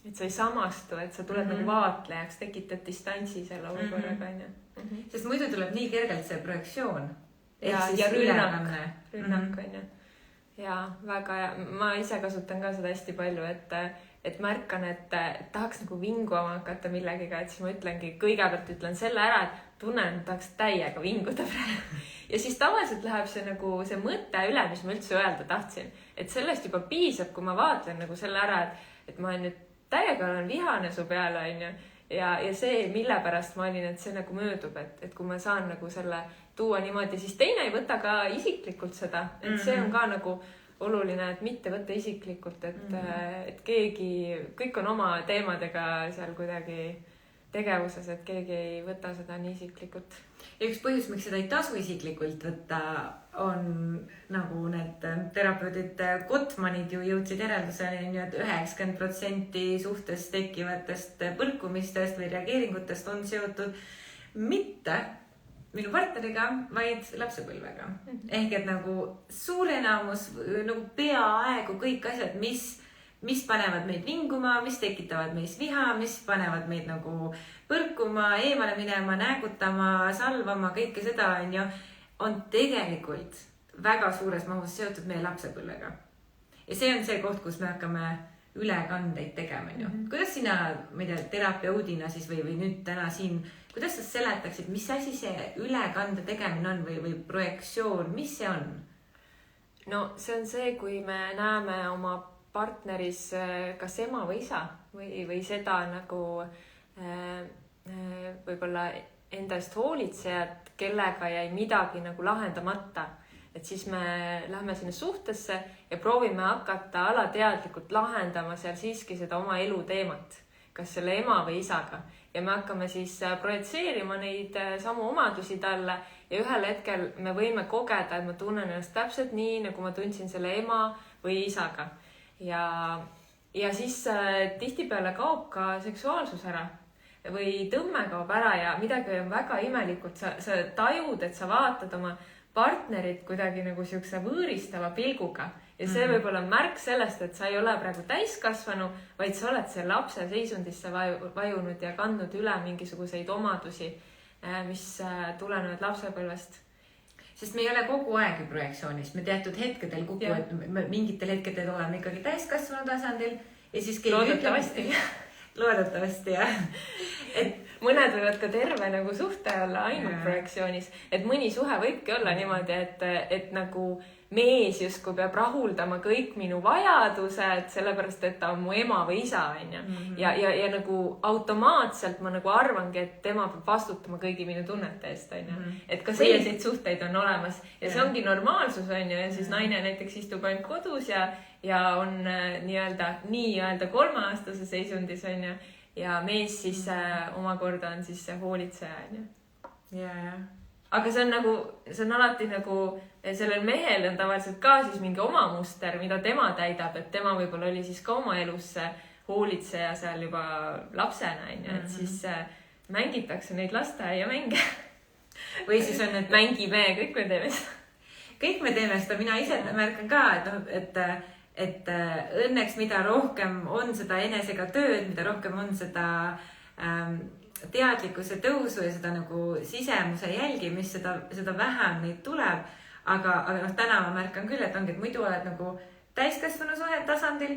[SPEAKER 2] Et sa ei samastu, et sa tuled nagu vaatlejaks, tekitad distantsi selle olukorraga.
[SPEAKER 1] Sest muidu tuleb nii kergelt see projektsioon.
[SPEAKER 2] Ja rünnak, on ju. Ja väga hea. Ma ise kasutan ka seda hästi palju, et märkan, et tahaks nagu vinguama hakata millegiga, et siis ma ütlengi, kõigepealt ütlen selle ära, et tunnen, et tahaks täiega vinguda praegu. Ja siis tavaliselt läheb see nagu see mõte üle, mis ma üldse öelda tahtsin. Et sellest juba piisab, kui ma vaatlen nagu selle ära, et ma nüüd täiega olen vihane su peale, on ju. Ja see, mille pärast ma olin, et see nagu möödub, et kui ma saan nagu selle tuua niimoodi, siis teine ei võta ka isiklikult seda. Et see on ka nagu oluline, et mitte võtta isiklikult, et keegi, kõik on oma teemadega seal kuidagi tegevuses, et keegi ei võta seda nii isiklikult.
[SPEAKER 1] Ja üks põhjus, miks seda ei tasu isiklikult võtta, on nagu need terapeudid Gottmanid ju jõudsid järelduseni, et 90% suhtes tekkivatest põrkumistest või reageeringutest on seotud mitte minu partneriga, vaid lapsepõlvega. Ehk et nagu suur enamus, nagu peaaegu kõik asjad, mis panevad meid vinguma, mis tekitavad meis viha, mis panevad meid nagu põrkuma, eemale minema, näägutama, salvama, kõike seda on tegelikult väga suures mahus seotud meie lapsepõlvega. Ja see on see koht, kus me hakkame ülekandeid tegema. Kuidas sina, ma ei tea, terapeuudina siis või nüüd täna siin, kuidas sa seletaksid, mis asi see ülekande tegemine on või projektsioon, mis see on?
[SPEAKER 2] No see on see, kui me näeme oma partneris kas ema või isa või seda nagu võib-olla enda eest hoolitsejad, kellega jäi midagi nagu lahendamata. Et siis me lähme sinna suhtesse ja proovime hakata alateadlikult lahendama seal siiski seda oma elu teemat, kas selle ema või isaga. Ja me hakkame siis projitseerima neid samu omadusi talle ja ühel hetkel me võime kogeda, et ma tunnen ennast täpselt nii, nagu ma tundsin selle ema või isaga. Ja siis tihtipeale kaob ka seksuaalsus ära või tõmme kaob ära ja midagi on väga imelikult. Sa tajud, et sa vaatad oma partnerit kuidagi nagu siukse võõristava pilguga ja see võib-olla märk sellest, et sa ei ole praegu täiskasvanu, vaid sa oled see lapse seisundisse vajunud ja kandnud üle mingisuguseid omadusi, mis tulenevad lapsepõlvest.
[SPEAKER 1] Sest me ei ole kogu aeg projektsioonis, me teatud hetkedel kukuvad, mingitel hetkedel oleme ikkagi täiskasvanu tasandil ja siis loodetavasti jah.
[SPEAKER 2] Et mõned võivad ka terve nagu suhte olla ainult projektsioonis, et mõni suhe võibki olla niimoodi, et nagu mees justkui peab rahuldama kõik minu vajadused, sellepärast, et ta on mu ema või isa, on ju. Ja nagu automaatselt ma nagu arvangi, et tema peab vastutama kõigi minu tunnete eest, on ju. Et ka selliseid suhteid on olemas ja see ongi normaalsus, on ju, ja siis naine näiteks istub ainult kodus ja on nii-öelda 3-aastase seisundis, on ju, ja mees siis omakorda on siis see hoolitseja, on ju. Aga see on alati nagu, sellel mehel on tavaliselt ka siis mingi oma muster, mida tema täidab, et tema võib-olla oli siis ka oma elus hoolitseja seal juba lapsena, onju, et siis mängitakse neid lasteaiamänge.
[SPEAKER 1] Või siis on,
[SPEAKER 2] et mängime, kõik me teeme seda.
[SPEAKER 1] Kõik me teeme seda, mina ise märkan ka, et õnneks mida rohkem on seda enesega tööd, mida rohkem on seda teadlikkuse tõusu ja seda nagu sisemuse jälgimist, seda vähem neid tuleb. Aga täna ma märkan küll, et ongi, et muidu oled nagu täiskasvanu tasandil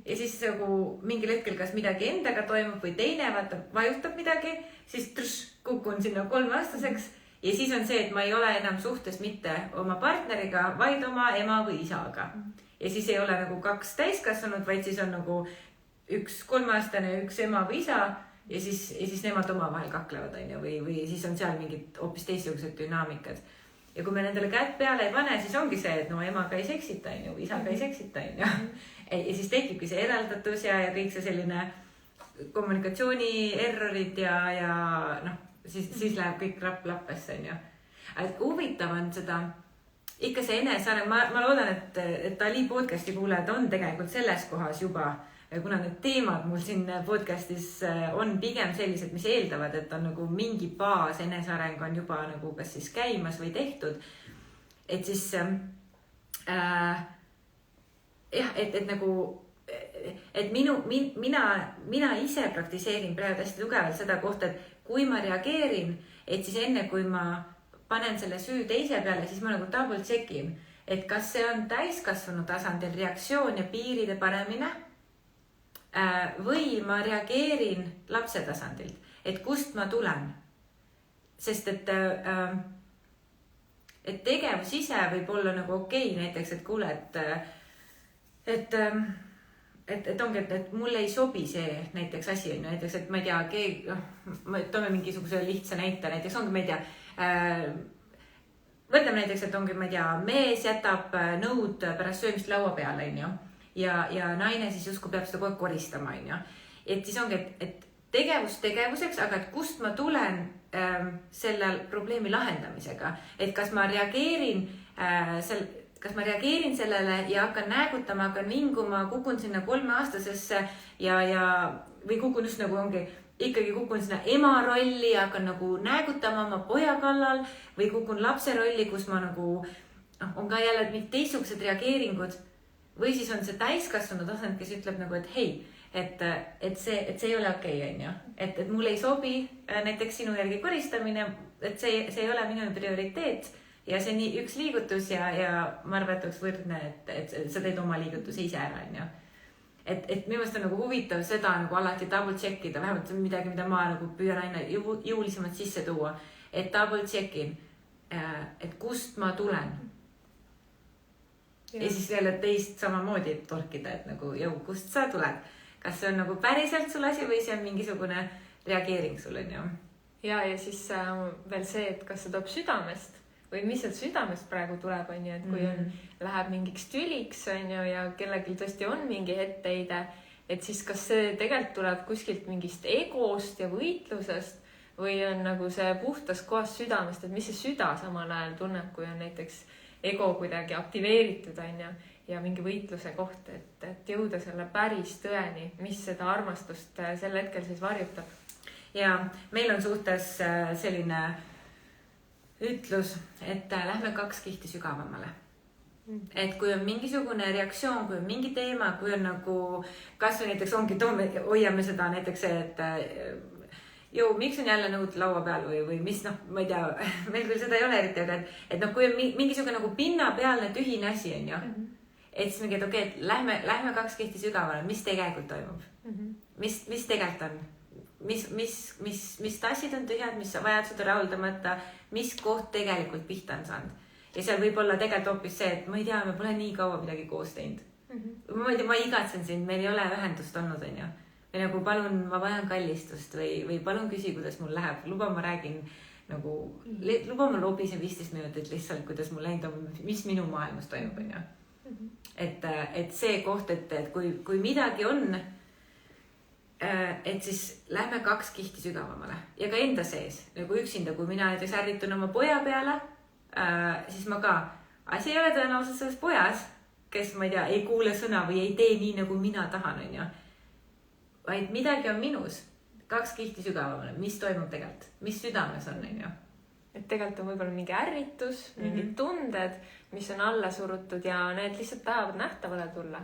[SPEAKER 1] ja siis nagu mingil hetkel kas midagi endaga toimub või teine vajutab midagi, siis kukun sinna 3-aastaseks ja siis on see, et ma ei ole enam suhtes mitte oma partneriga, vaid oma ema või isaga. Ja siis ei ole nagu 2 täiskasvanud, vaid siis on nagu 1 3-aastane, 1 ema või isa ja siis nemad omavahel kaklevad, on ju, või siis on seal mingid hoopis teistsugused dünaamikad. Ja kui me nendele kätt peale ei pane, siis ongi see, et no emaga ei seksita, on ju, isaga ei seksita, on ju. Ja siis tekibki see eraldatus ja kõik see selline kommunikatsiooni errorid ja noh, siis läheb kõik lappesse, on ju. Huvitav on seda, ikka see enesareng, ma loodan, et Ali podcasti kuulajad on tegelikult selles kohas juba, kuna need teemad mul siin podcastis on pigem sellised, mis eeldavad, et on nagu mingi baas, enesareng on juba nagu kas siis käimas või tehtud. Et siis jah, et nagu, et mina ise praktiseerin praegu hästi tugevalt seda kohta, et kui ma reageerin, et siis enne kui ma panen selle süü teise peale, siis ma nagu double checkin, et kas see on täiskasvanu tasandil reaktsioon ja piiride panemine või ma reageerin lapse tasandilt, et kust ma tulen. Sest et tegevus ise võib olla nagu okei, näiteks, et kuule, et ongi, et mulle ei sobi see näiteks asi, näiteks, et ma ei tea, toome mingisuguse lihtsa näite, näiteks ongi, ma ei tea, võtame näiteks, et ongi, ma ei tea, mees jätab nõud pärast söömist laua peale, on ju. Ja naine siis justkui peab seda kogu aeg koristama, on ju. Et siis ongi, et tegevus tegevuseks, aga et kust ma tulen selle probleemi lahendamisega. Et kas ma reageerin sellele ja hakkan näägutama, hakkan vinguma, kukun sinna 3-aastasesse või kukun just nagu ongi, ikkagi kukun sinna ema rolli ja hakkan nagu näägutama oma poja kallal või kukun lapse rolli, kus ma nagu, on ka jälle mingid teistsugused reageeringud. Või siis on see täiskasvanu tasand, kes ütleb nagu, et hei, et see ei ole okei, on ju. Et mul ei sobi näiteks sinu järgi koristamine, et see ei ole minu prioriteet ja see on üks liigutus ja ma arvan, et oleks võrdne, et sa teed oma liigutuse ise ära, on ju. Et minu meelest on nagu huvitav seda nagu alati double checkida, vähemalt midagi, mida ma nagu püüan aina jõulisemalt sisse tuua, et double checkin, et kust ma tulen. Ja siis jälle teist samamoodi torkida, et nagu kust sa tuled. Kas see on nagu päriselt sul asi või see on mingisugune reageering sul, on ju? Ja
[SPEAKER 2] siis veel see, et kas see toob südamest või mis sealt südamest praegu tuleb, on ju, et kui läheb mingiks tüliks, on ju, ja kellelgi tõesti on mingi etteide, et siis kas see tegelikult tuleb kuskilt mingist egost ja võitlusest või on nagu see puhtas kohast südamest, et mis see süda samal ajal tunneb, kui on näiteks ego kuidagi aktiveeritud, on ju, ja mingi võitluse koht, et jõuda selle päris tõeni, mis seda armastust sel hetkel siis varjutab.
[SPEAKER 1] Ja meil on suhtes selline ütlus, et lähme 2 kihti sügavamale. Et kui on mingisugune reaktsioon, kui on mingi teema, kui on nagu, kas või näiteks ongi, hoiame seda näiteks, et miks on jälle nõud laua peal või mis, ma ei tea, meil küll seda ei ole eriti, aga et kui on mingisugune nagu pinnapealne tühine asi, on ju, et siis mingi, et okei, et lähme 2 kihti sügavale, mis tegelikult toimub, mis tegelikult on, mis tassid on tühjad, mis vajadused on rahuldamata, mis koht tegelikult pihta on saanud. Ja seal võib olla tegelikult hoopis see, et ma ei tea, me pole nii kaua midagi koos teinud. Ma igatsen sind, meil ei ole ühendust olnud, on ju. Või nagu palun, ma vajan kallistust või palun küsi, kuidas mul läheb. Luba ma räägin nagu, luba ma lobisen 15 minutit lihtsalt, kuidas mul läinud on, mis minu maailmas toimub, on ju. Et see koht, et kui midagi on, et siis lähme 2 kihti sügavamale ja ka enda sees. Nagu üksinda, kui mina näiteks ärritun oma poja peale, siis ma ka, asi ei ole tõenäoliselt selles pojas, kes, ma ei tea, ei kuule sõna või ei tee nii, nagu mina tahan, on ju. vaid midagi on minus 2 kihti sügavamale, mis toimub tegelikult, mis südames on, on ju.
[SPEAKER 2] Et tegelikult on võib-olla mingi ärritus, mingid tunded, mis on alla surutud ja need lihtsalt tahavad nähtavale tulla.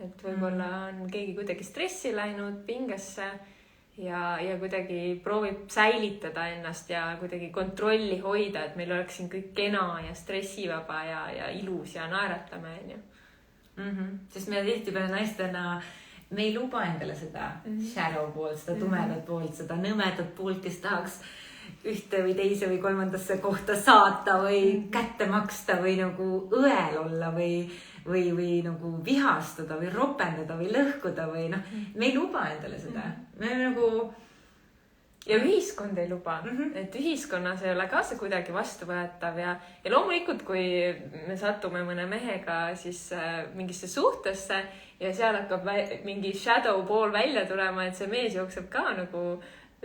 [SPEAKER 2] Et võib-olla on keegi kuidagi stressi läinud, pingesse ja kuidagi proovib säilitada ennast ja kuidagi kontrolli hoida, et meil oleks siin kõik kena ja stressivaba ja ilus ja naeratame, on ju.
[SPEAKER 1] Sest me tihtipeale naistena me ei luba endale seda shadow poolt, seda tumedat poolt, seda nõmedat poolt, kes tahaks ühte või teise või kolmandasse kohta saata või kätte maksta või nagu õel olla või nagu vihastada või ropendada või lõhkuda või noh, me ei luba endale seda. Me nagu...
[SPEAKER 2] Ja ühiskond ei luba, et ühiskonnas ei ole ka see kuidagi vastuvõetav ja loomulikult, kui me satume mõne mehega siis mingisse suhtesse ja seal hakkab mingi shadow pool välja tulema, et see mees jookseb ka nagu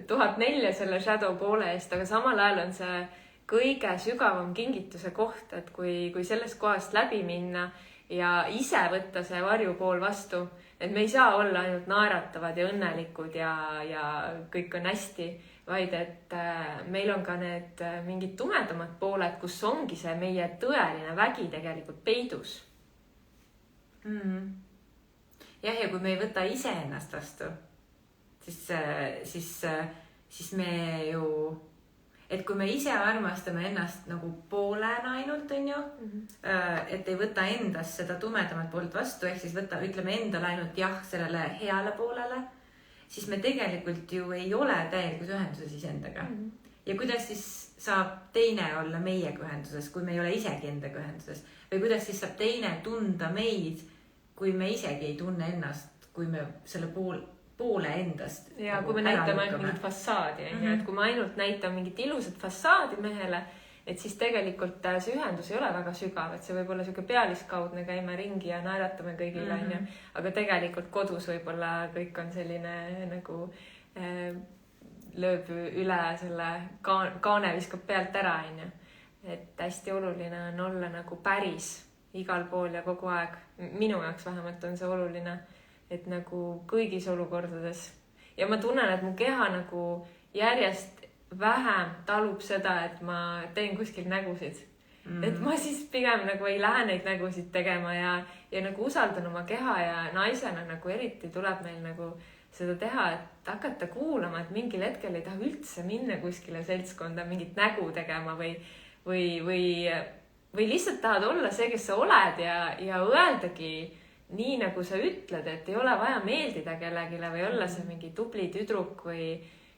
[SPEAKER 2] 1004 selle shadow poole eest, aga samal ajal on see kõige sügavam kingituse koht, et kui sellest kohast läbi minna ja ise võtta see varjupool vastu, et me ei saa olla ainult naeratavad ja õnnelikud ja kõik on hästi, vaid et meil on ka need mingid tumedamad pooled, kus ongi see meie tõeline vägi tegelikult peidus.
[SPEAKER 1] Jah, ja kui me ei võta ise ennast vastu, siis me ju, et kui me ise armastame ennast nagu poolena ainult, on ju, et ei võta endast seda tumedamat poolt vastu, ehk siis ütleme endale ainult jah sellele heale poolele, siis me tegelikult ju ei ole täielikus ühenduses iseendaga. Ja kuidas siis saab teine olla meiega ühenduses, kui me ei ole isegi endaga ühenduses? Või kuidas siis saab teine tunda meid, kui me isegi ei tunne ennast, kui me selle poole endast.
[SPEAKER 2] Ja kui me näitame ainult mingit fassaadi, et kui me ainult näitame mingit ilusat fassaadi mehele, et siis tegelikult see ühendus ei ole väga sügav, et see võib olla siuke pealiskaudne, käime ringi ja naeratame kõigile, aga tegelikult kodus võib-olla kõik on selline nagu lööb üle selle kaane viskab pealt ära, et hästi oluline on olla nagu päris igal pool ja kogu aeg. Minu jaoks vähemalt on see oluline, et nagu kõigis olukordades. Ja ma tunnen, et mu keha nagu järjest vähem talub seda, et ma teen kuskil nägusid. Et ma siis pigem nagu ei lähe neid nägusid tegema ja nagu usaldan oma keha ja naisena nagu eriti tuleb meil nagu seda teha, et hakata kuulama, et mingil hetkel ei taha üldse minna kuskile seltskonda mingit nägu tegema või lihtsalt tahad olla see, kes sa oled ja öeldagi nii, nagu sa ütled, et ei ole vaja meeldida kellegile või olla see mingi tubli tüdruk või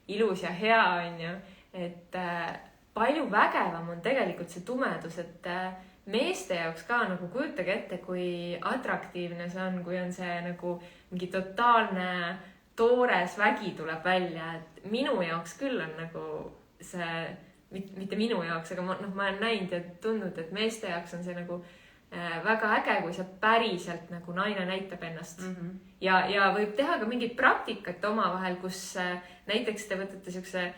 [SPEAKER 2] ilus ja hea, on ju. Et palju vägevam on tegelikult see tumedus, et meeste jaoks ka nagu kujutage ette, kui atraktiivne see on, kui on see nagu mingi totaalne toores vägi tuleb välja, et minu jaoks küll on nagu see, mitte minu jaoks, aga ma olen näinud ja tundnud, et meeste jaoks on see nagu väga äge, kui see päriselt nagu naine näitab ennast. Ja võib teha ka mingit praktikat omavahel, kus näiteks te võtate siukse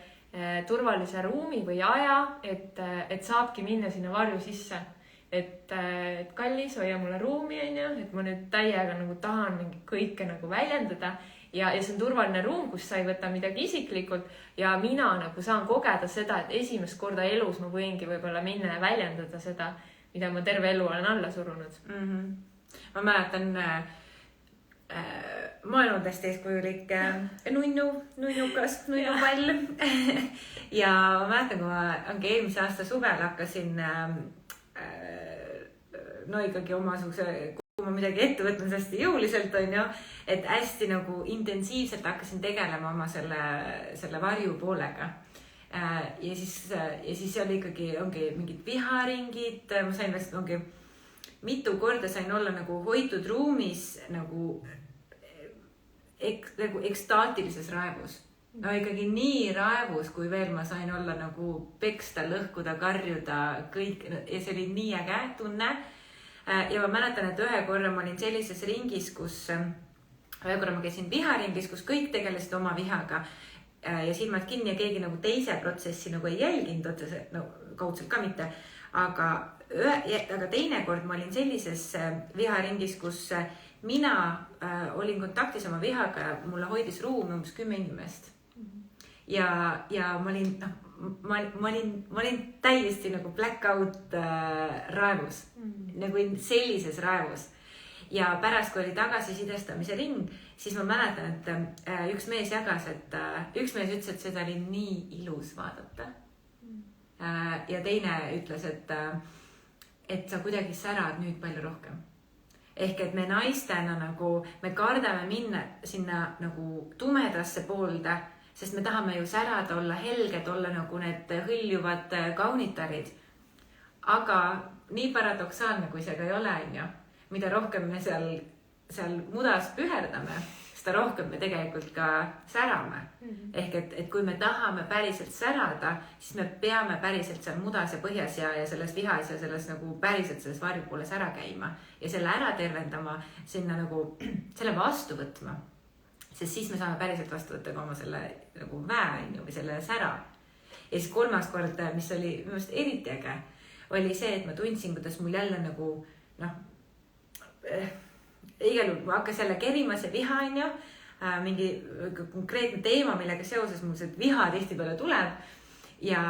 [SPEAKER 2] turvalise ruumi või aja, et saabki minna sinna varju sisse. Et kallis, hoia mulle ruumi, et ma nüüd täiega nagu tahan mingi kõike nagu väljendada. Ja see on turvaline ruum, kus sa ei võta midagi isiklikult ja mina nagu saan kogeda seda, et esimest korda elus ma võingi võib-olla minna ja väljendada seda, mida ma terve elu olen alla surunud.
[SPEAKER 1] Ma mäletan, ma olen olnud hästi eeskujulik nunnukas, nunnupall. Ja ma mäletan, kui ma eelmise aasta suvel hakkasin ikkagi omasuguse, kui ma midagi ette võtnud hästi jõuliselt, on ju, et hästi nagu intensiivselt hakkasin tegelema oma selle varju poolega. Ja siis oli ikkagi ongi mingid viharingid, ma sain vast ongi mitu korda sain olla nagu hoitud ruumis nagu ekstaatilises raevus. No ikkagi nii raevus, kui veel ma sain olla nagu peksta, lõhkuda, karjuda, kõik, ja see oli nii äge tunne. Ja ma mäletan, et ühe korra ma olin sellises ringis, ühe korra ma käisin viharingis, kus kõik tegelesid oma vihaga ja silmad kinni ja keegi nagu teise protsessi nagu ei jälginud, kaudselt ka mitte. Aga teine kord ma olin sellises viharingis, kus mina olin kontaktis oma vihaga ja mulle hoidis ruumi umbes 10 inimest. Ja ma olin täiesti nagu blackout raevus, nagu sellises raevus. Ja pärast, kui oli tagasisidestamise ring, siis ma mäletan, et üks mees jagas, et üks mees ütles, et seda oli nii ilus vaadata. Ja teine ütles, et sa kuidagi särad nüüd palju rohkem. Ehk et me naistena nagu, me kardame minna sinna nagu tumedasse poolde, sest me tahame ju särada, olla helged, olla nagu need hõljuvad kaunitarid. Aga nii paradoksaalne, kui see ka ei ole, on ju. Mida rohkem me seal mudas püherdame, seda rohkem me tegelikult ka särame. Ehk et kui me tahame päriselt särada, siis me peame päriselt seal mudas ja põhjas ja selles vihas ja selles nagu päriselt selles varjupooles ära käima. Ja selle ära tervendama, sinna nagu selle vastu võtma. Sest siis me saame päriselt vastu võtta ka oma selle nagu väe või selle sära. Ja siis kolmas kord, mis oli minu meelest eriti äge, oli see, et ma tundsin, kuidas mul jälle nagu igal juhul hakkas jälle kerima see viha, on ju, mingi konkreetne teema, millega seoses mul see viha tihti peale tuleb ja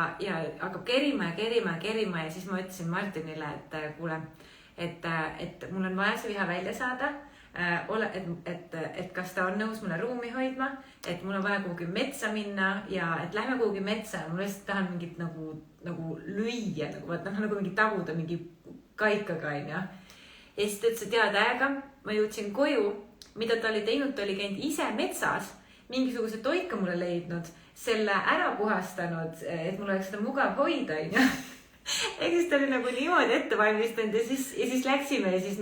[SPEAKER 1] hakkab kerima ja siis ma ütlesin Martinile, et kuule, et mul on vaja see viha välja saada, et kas ta on nõus mulle ruumi hoidma, et mul on vaja kuhugi metsa minna ja et lähme kuhugi metsa ja mul lihtsalt tahan mingit nagu lüüa, nagu mingi taguda mingi kaikaga, on ju. Ja siis ta ütles, et teada, ma jõudsin koju, mida ta oli teinud, ta oli käinud ise metsas, mingisuguse toika mulle leidnud, selle ära puhastanud, et mul oleks seda mugav hoida, on ju. Ehk siis ta oli nagu niimoodi ette valmistanud ja siis läksime ja siis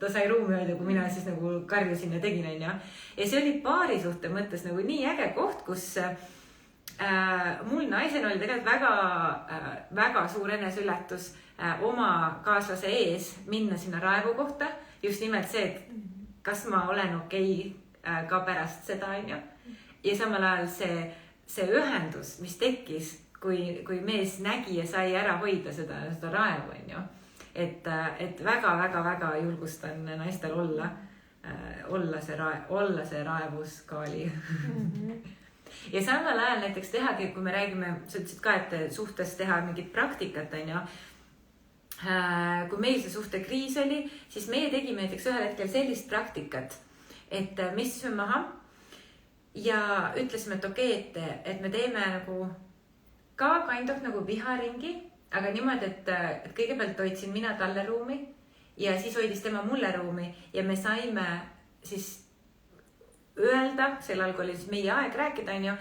[SPEAKER 1] ta sai ruumi hoida, kui mina siis nagu karjusin ja tegin, on ju. Ja see oli paari suhte mõttes nagu nii äge koht, kus mul naisena oli tegelikult väga suur enesületus oma kaaslase ees minna sinna raevu kohta. Just nimelt see, et kas ma olen okei ka pärast seda, on ju. Ja samal ajal see ühendus, mis tekkis, kui mees nägi ja sai ära hoida seda raevu, on ju. Et väga julgustan naistel olla see raevuskaali. Ja samal ajal näiteks tehagi, kui me räägime, sa ütlesid ka, et suhtes teha mingit praktikat, on ju. Kui meil see suhtekriis oli, siis meie tegime näiteks ühel hetkel sellist praktikat, et me istusime maha ja ütlesime, et okei, et me teeme nagu ka kind of nagu viharingi, aga niimoodi, et kõigepealt hoidsin mina talle ruumi ja siis hoidis tema mulle ruumi ja me saime siis öelda, sel ajal, kui oli siis meie aeg rääkida, on ju,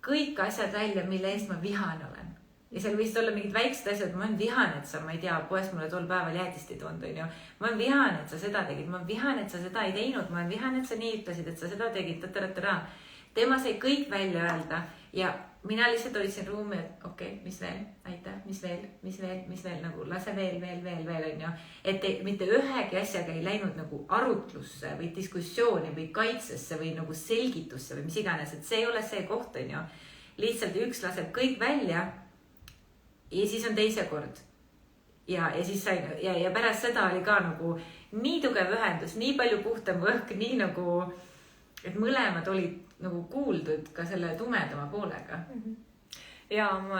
[SPEAKER 1] kõik asjad välja, mille eest ma vihane olen. Ja seal võisid olla mingid väiksed asjad, ma olen vihane, et sa, ma ei tea, poes mulle tol päeval jäätist ei toonud, on ju. Ma olen vihane, et sa seda tegid, ma olen vihane, et sa seda ei teinud, ma olen vihane, et sa nii ütlesid, et sa seda tegid, Tema sai kõik välja öelda ja mina lihtsalt hoidsin ruumi, et okei, mis veel, aitäh, mis veel, nagu lase veel, on ju. Et mitte ühegi asjaga ei läinud nagu arutlusse või diskussiooni või kaitsesse või nagu selgitusse või mis iganes, et see ei ole see koht, on ju. Lihtsalt üks laseb kõik välja ja siis on teise kord. Ja siis sai, ja pärast seda oli ka nagu nii tugev ühendus, nii palju puhtam õhk, nii nagu, et mõlemad olid nagu kuuldud ka selle tumedama poolega.
[SPEAKER 2] Ja ma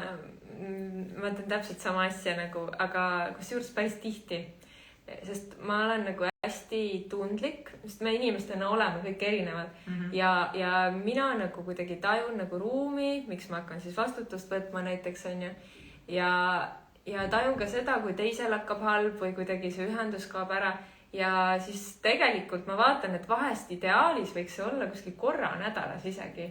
[SPEAKER 2] teen täpselt sama asja nagu, aga kusjuures päris tihti, sest ma olen nagu hästi tundlik, sest me inimestena oleme kõik erinevad ja mina nagu kuidagi tajun nagu ruumi, miks ma hakkan siis vastutust võtma näiteks, on ju, ja tajun ka seda, kui teisel hakkab halb või kuidagi see ühendus kaob ära. Ja siis tegelikult ma vaatan, et vahest ideaalis võiks see olla kuskil korra nädalas isegi.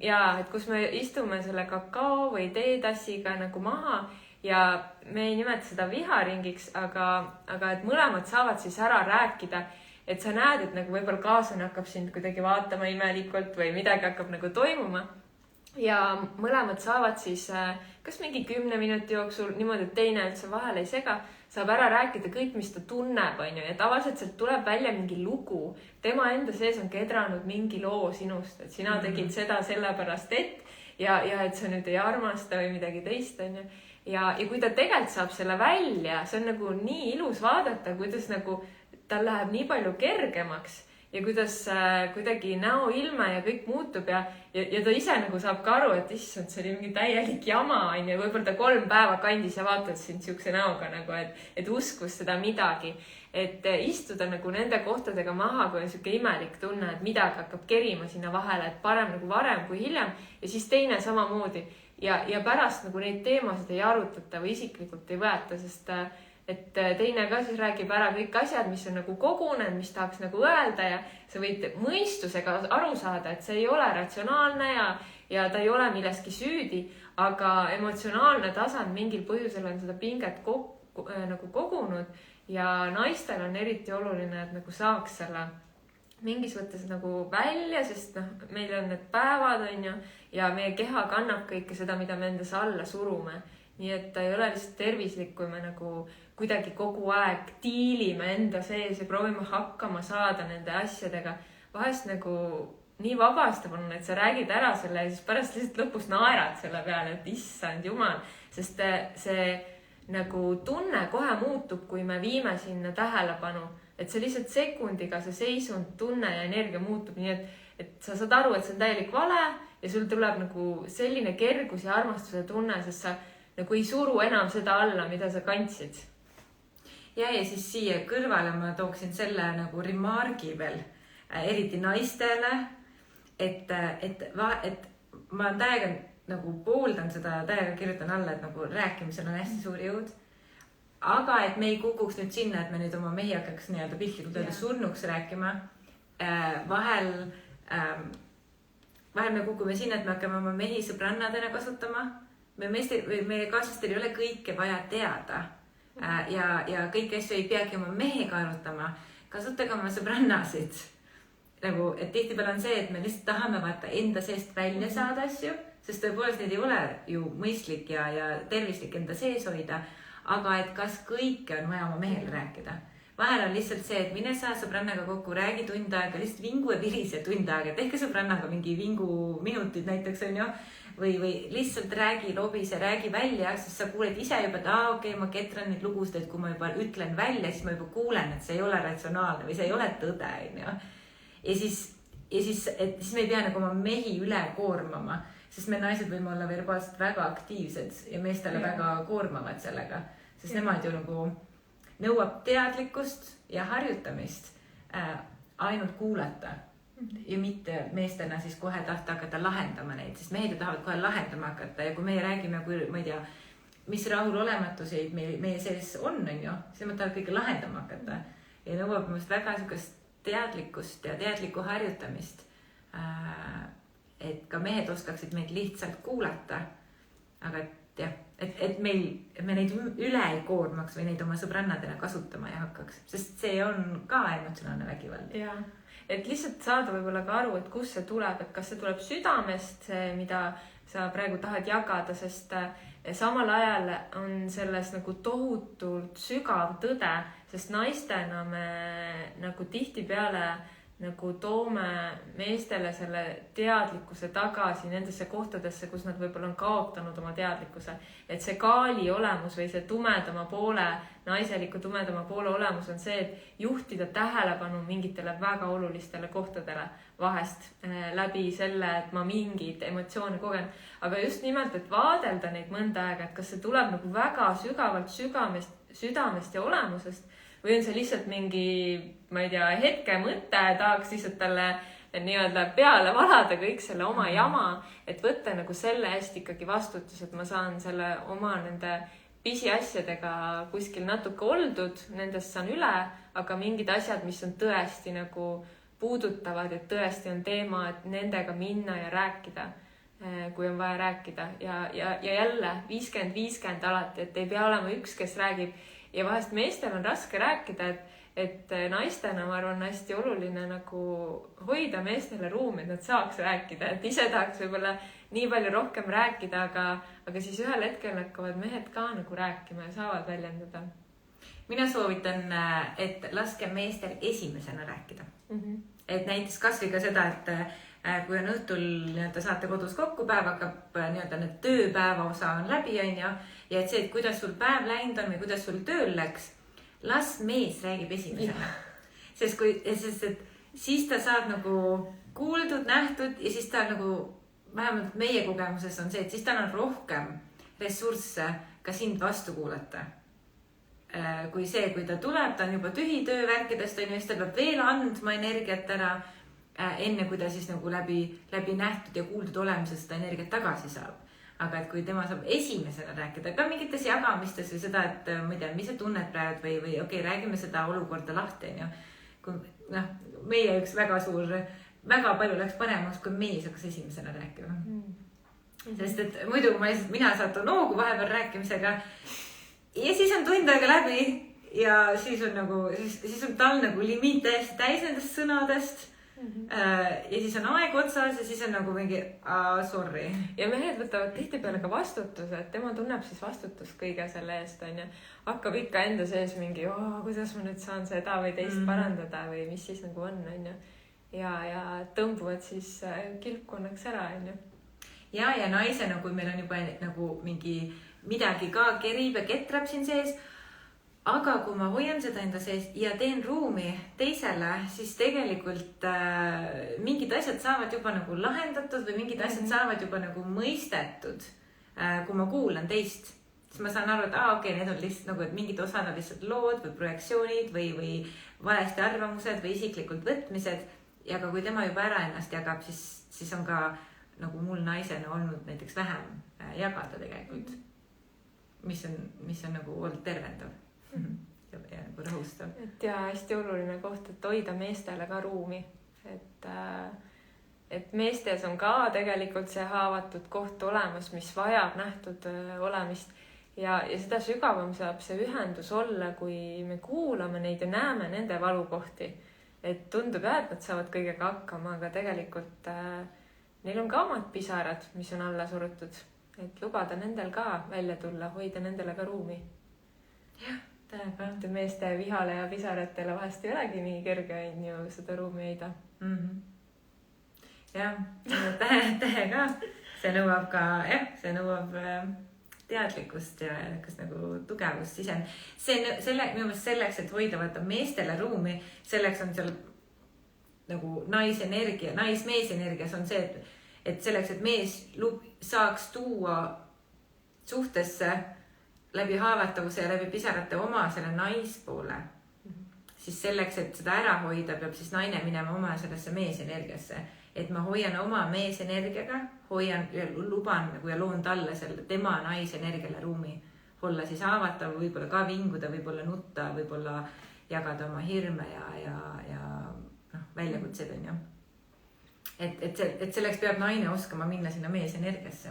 [SPEAKER 2] Ja et kus me istume selle kakao või teetassiga nagu maha ja me ei nimeta seda viharingiks, aga et mõlemad saavad siis ära rääkida, et sa näed, et nagu võib-olla kaaslane hakkab sind kuidagi vaatama imelikult või midagi hakkab nagu toimuma. Ja mõlemad saavad siis kas mingi 10 minuti jooksul niimoodi, et teine üldse vahele ei sega, saab ära rääkida kõik, mis ta tunneb, on ju. Ja tavaliselt sealt tuleb välja mingi lugu. Tema enda sees on kedranud mingi loo sinust, et sina tegid seda sellepärast, ja et sa nüüd ei armasta või midagi teist, on ju. Ja kui ta tegelikult saab selle välja, see on nagu nii ilus vaadata, kuidas nagu tal läheb nii palju kergemaks ja kuidas kuidagi näoilme ja kõik muutub ja ta ise nagu saab ka aru, et issand, see oli mingi täielik jama, on ju, võib-olla ta 3 päeva kandis ja vaatad sind siukse näoga nagu, et uskus seda midagi. Et istuda nagu nende kohtadega maha, kui on siuke imelik tunne, et midagi hakkab kerima sinna vahele, et parem nagu varem kui hiljem ja siis teine samamoodi. Ja pärast nagu neid teemasid ei arutata või isiklikult ei võeta, sest et teine ka siis räägib ära kõik asjad, mis on nagu kogunenud, mis tahaks nagu öelda ja sa võid mõistusega aru saada, et see ei ole ratsionaalne ja ta ei ole milleski süüdi, aga emotsionaalne tasand mingil põhjusel on seda pinget nagu kogunud ja naistel on eriti oluline, et nagu saaks selle mingis võttes nagu välja, sest meil on need päevad, on ju, ja meie keha kannab kõike seda, mida me endas alla surume. Nii et ta ei ole lihtsalt tervislik, kui me nagu kuidagi kogu aeg diilime enda sees ja proovime hakkama saada nende asjadega. Vahest nagu nii vabastab on, et sa räägid ära selle ja siis pärast lihtsalt lõpus naerad selle peale, et issand jumal, sest see nagu tunne kohe muutub, kui me viime sinna tähelepanu, et see lihtsalt sekundiga see seisund, tunne ja energia muutub, nii et sa saad aru, et see on täielik vale ja sul tuleb nagu selline kergus ja armastuse tunne, sest sa nagu ei suru enam seda alla, mida sa kandsid.
[SPEAKER 1] Ja siis siia kõrvale ma tooksin selle nagu remargi veel, eriti naistele, et ma täiega nagu pooldan seda, täiega kirjutan alla, et nagu rääkimisel on hästi suur jõud. Aga et me ei kukuks nüüd sinna, et me nüüd oma mehi hakkaks nii-öelda piltlikult öelda surnuks rääkima. Vahel me kukume sinna, et me hakkame oma mehi sõbrannadena kasutama. Meie kaaslastel ei ole kõike vaja teada ja kõiki asju ei peagi oma mehega arutama. Kasutage oma sõbrannasid. Nagu, et tihtipeale on see, et me lihtsalt tahame vaata enda seest välja saada asju, sest tõepoolest neid ei ole ju mõistlik ja tervislik enda sees hoida, aga et kas kõike on vaja oma mehel rääkida. Vahel on lihtsalt see, et mine sa sõbrannaga kokku, räägi tund aega, lihtsalt vingu ja virise tund aega, tehke sõbrannaga mingi vingu minutid näiteks on ju, või lihtsalt räägi lobise, räägi välja, sest sa kuuled ise juba, et okei, ma ketran neid lugusid, et kui ma juba ütlen välja, siis ma juba kuulen, et see ei ole ratsionaalne või see ei ole tõde. Ja siis me ei pea nagu oma mehi üle koormama, sest me naised võime olla verbaalselt väga aktiivsed ja meestele väga koormavad sellega, sest nemad ju nagu nõuab teadlikkust ja harjutamist ainult kuulata. Ja mitte meestena siis kohe tahta hakata lahendama neid, sest mehed ju tahavad kohe lahendama hakata ja kui meie räägime, kui ma ei tea, mis rahulolematused meie sees on ju, siis me tahavad kõige lahendama hakata ja nõuab minust väga sukast teadlikkust ja teadlikku harjutamist, et ka mehed oskaksid meid lihtsalt kuulata, aga et me neid üle ei koormaks või neid oma sõbrannadena kasutama ei hakkaks, sest see on ka emotsionaalne vägivald.
[SPEAKER 2] Ja, et lihtsalt saada võib-olla ka aru, et kus see tuleb, et kas see tuleb südamest, mida sa praegu tahad jagada, sest samal ajal on selles nagu tohutult sügav tõde, sest naistena me nagu tihtipeale nagu toome meestele selle teadlikkuse tagasi nendesse kohtadesse, kus nad võib-olla on kaotanud oma teadlikkuse. Et see kaali olemus või see tumedama poole, naiseliku tumedama poole olemus on see, et juhtida tähelepanu mingitele väga olulistele kohtadele vahest läbi selle, et ma mingid emotsioone kogen. Aga just nimelt, et vaadelda neid mõnda aega, et kas see tuleb nagu väga sügavalt südamest ja olemusest või on see lihtsalt mingi, ma ei tea, hetke mõte, tahaks lihtsalt talle nii-öelda peale valada kõik selle oma jama, et võtta nagu selle hästi ikkagi vastutus, et ma saan selle oma nende pisiasjadega kuskil natuke oldud, nendest saan üle, aga mingid asjad, mis on tõesti nagu puudutavad, et tõesti on teema, et nendega minna ja rääkida, kui on vaja rääkida ja jälle 50-50 alati, et ei pea olema üks, kes räägib. Ja vahest meestel on raske rääkida, et naistena ma arvan hästi oluline nagu hoida meestele ruumi, et nad saaks rääkida, et ise tahaks võib-olla nii palju rohkem rääkida, aga siis ühel hetkel hakkavad mehed ka nagu rääkima ja saavad väljendada.
[SPEAKER 1] Mina soovitan, et laske meestel esimesena rääkida. Et näiteks kas või ka seda, et kui on õhtul saate kodus kokku, päev hakkab need tööpäeva osa on läbi ja et see, et kuidas sul päev läinud on või kuidas sul tööl läks, las mees räägib esimesena. sest et siis ta saab nagu kuuldud, nähtud ja siis ta nagu, vähemalt meie kogemuses on see, et siis tal on rohkem ressursse ka sind vastu kuulata. Kui see, kui ta tuleb, ta on juba tühi töövärkidest, on ju, siis ta peab veel andma energiat ära, enne kui ta siis nagu läbi nähtud ja kuuldud olemise seda energiat tagasi saab. Aga et kui tema saab esimesena rääkida ka mingites jagamistes või seda, et ma ei tea, mis sa tunned praegu või okei, räägime seda olukorda lahti, on ju. Kui meie üks väga palju läks paremaks, kui mees hakkas esimesena rääkima. Sest et muidu mina satun noogu vahepeal rääkimisega ja siis on tund aega läbi ja siis on tal nagu limiit täiesti täis nendest sõnadest. Ja siis on aeg otsas ja siis on nagu mingi sorry.
[SPEAKER 2] Ja mehed võtavad tihtipeale ka vastutuse, et tema tunneb siis vastutust kõige selle eest, on ju. Hakkab ikka enda sees mingi, kuidas ma nüüd saan seda või teist parandada või mis siis nagu on ju. Ja tõmbuvad siis kilpkonnaks ära, on ju.
[SPEAKER 1] Ja naisena, kui meil on juba nagu midagi ka kerib ja ketrab siin sees, aga kui ma hoian seda enda sees ja teen ruumi teisele, siis tegelikult mingid asjad saavad juba nagu lahendatud või mingid asjad saavad juba nagu mõistetud, kui ma kuulan teist. Siis ma saan aru, et okei, need on lihtsalt nagu, et mingid osad on lihtsalt lood või projektsioonid või valesti arvamused või isiklikult võtmised. Ja ka kui tema juba ära ennast jagab, siis on ka nagu mul naisena olnud näiteks vähem jagada tegelikult, mis on nagu olnud tervendav. Ja nagu rahustav.
[SPEAKER 2] Ja hästi oluline koht, et hoida meestele ka ruumi. Et meestes on ka tegelikult see haavatud koht olemas, mis vajab nähtud olemist. Ja seda sügavam saab see ühendus olla, kui me kuulame neid ja näeme nende valukohti. Et tundub, et nad saavad kõigega hakkama, aga tegelikult neil on ka omad pisarad, mis on alla surutud. Et lubada nendel ka välja tulla, hoida nendele ka ruumi.
[SPEAKER 1] Jah.
[SPEAKER 2] Et meeste vihale ja pisaratele vahest ei olegi nii kerge on ju seda ruumi hoida.
[SPEAKER 1] Jah, tähe ka. See nõuab teadlikkust ja kas nagu tugevust sisend. Minu meelest selleks, et hoida meestele ruumi, selleks on seal nagu nais-mees energias on see, et selleks, et mees saaks tuua suhtesse läbi haavatavuse ja läbi pisarate oma selle naispoole, siis selleks, et seda ära hoida, peab siis naine minema oma sellesse meesenergiasse. Et ma hoian oma meesenergiaga, luban ja loon talle selle tema naisenergiale ruumi. Olla siis haavatav, võib-olla ka vinguda, võib-olla nutta, võib-olla jagada oma hirme ja väljakutsed on ju. Et selleks peab naine oskama minna sinna meesenergiasse.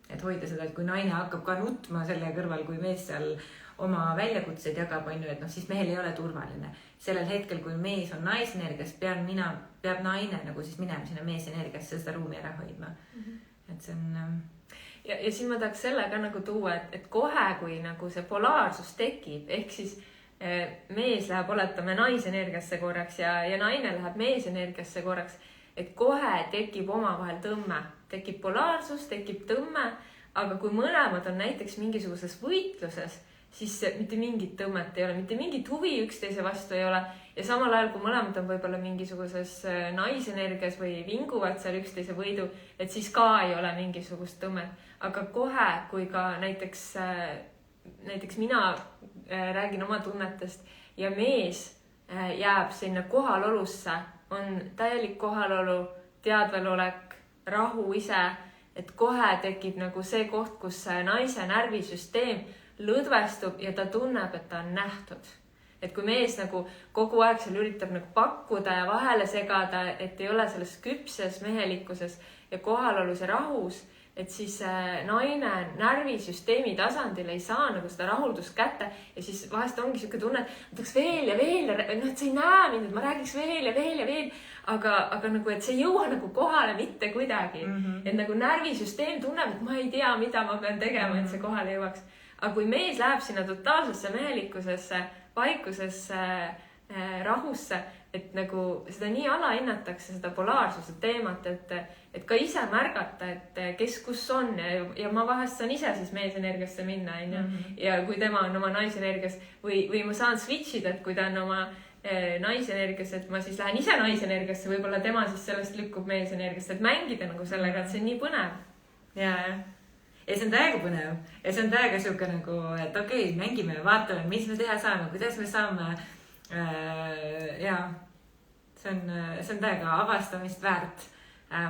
[SPEAKER 1] Et hoida seda, et kui naine hakkab ka nutma selle kõrval, kui mees seal oma väljakutsed jagab, on ju, et siis mehel ei ole turvaline. Sellel hetkel, kui mees on naisenergias, peab naine nagu siis minema sinna meesenergiasse seda ruumi ära hoidma. Et see on...
[SPEAKER 2] Ja siis ma tahaks selle ka nagu tuua, et kohe, kui nagu see polaarsus tekib, ehk siis mees läheb oletame naisenergiasse korraks ja naine läheb meesenergiasse korraks, et kohe tekib omavahel tõmme, tekib polaarsus, tekib tõmme, aga kui mõlemad on näiteks mingisuguses võitluses, siis mitte mingit tõmmet ei ole, mitte mingit huvi üksteise vastu ei ole ja samal ajal, kui mõlemad on võib-olla mingisuguses naisenergias või vinguvad seal üksteise võidu, et siis ka ei ole mingisugust tõmmet. Aga kohe, kui ka näiteks mina räägin oma tunnetest ja mees jääb sinna kohalolusse, on täielik kohalolu, teadvelolek, rahu ise, et kohe tekib nagu see koht, kus naise närvisüsteem lõdvestub ja ta tunneb, et ta on nähtud. Et kui mees nagu kogu aeg seal üritab nagu pakkuda ja vahele segada, et ei ole selles küpses mehelikkuses ja kohalolus ja rahus, et siis naine närvisüsteemi tasandil ei saa nagu seda rahuldust kätte ja siis vahest ongi siuke tunne, et ma tahaks veel ja et sa ei näe mind, et ma räägiks veel ja veel, aga nagu, et see ei jõua nagu kohale mitte kuidagi. Et nagu närvisüsteem tunneb, et ma ei tea, mida ma pean tegema, et see kohale jõuaks. Aga kui mees läheb sinna totaalsesse mehelikkusesse, vaikusesse, rahusse, et nagu seda nii alahinnatakse, seda polaarsuse teemat, et ka ise märgata, et kes kus on ja ma vahest saan ise siis meesenergiasse minna, ja kui tema on oma naisenergias või ma saan switchida, et kui ta on oma naisenergiasse, et ma siis lähen ise naisenergiasse, võib-olla tema siis sellest lükkub meesenergiasse, et mängida nagu sellega, et see on nii põnev.
[SPEAKER 1] ja see on täiega põnev ja see on täiega siuke nagu, et okei, mängime ja vaatame, mis me teha saame, kuidas me saame. Ja see on täiega avastamist väärt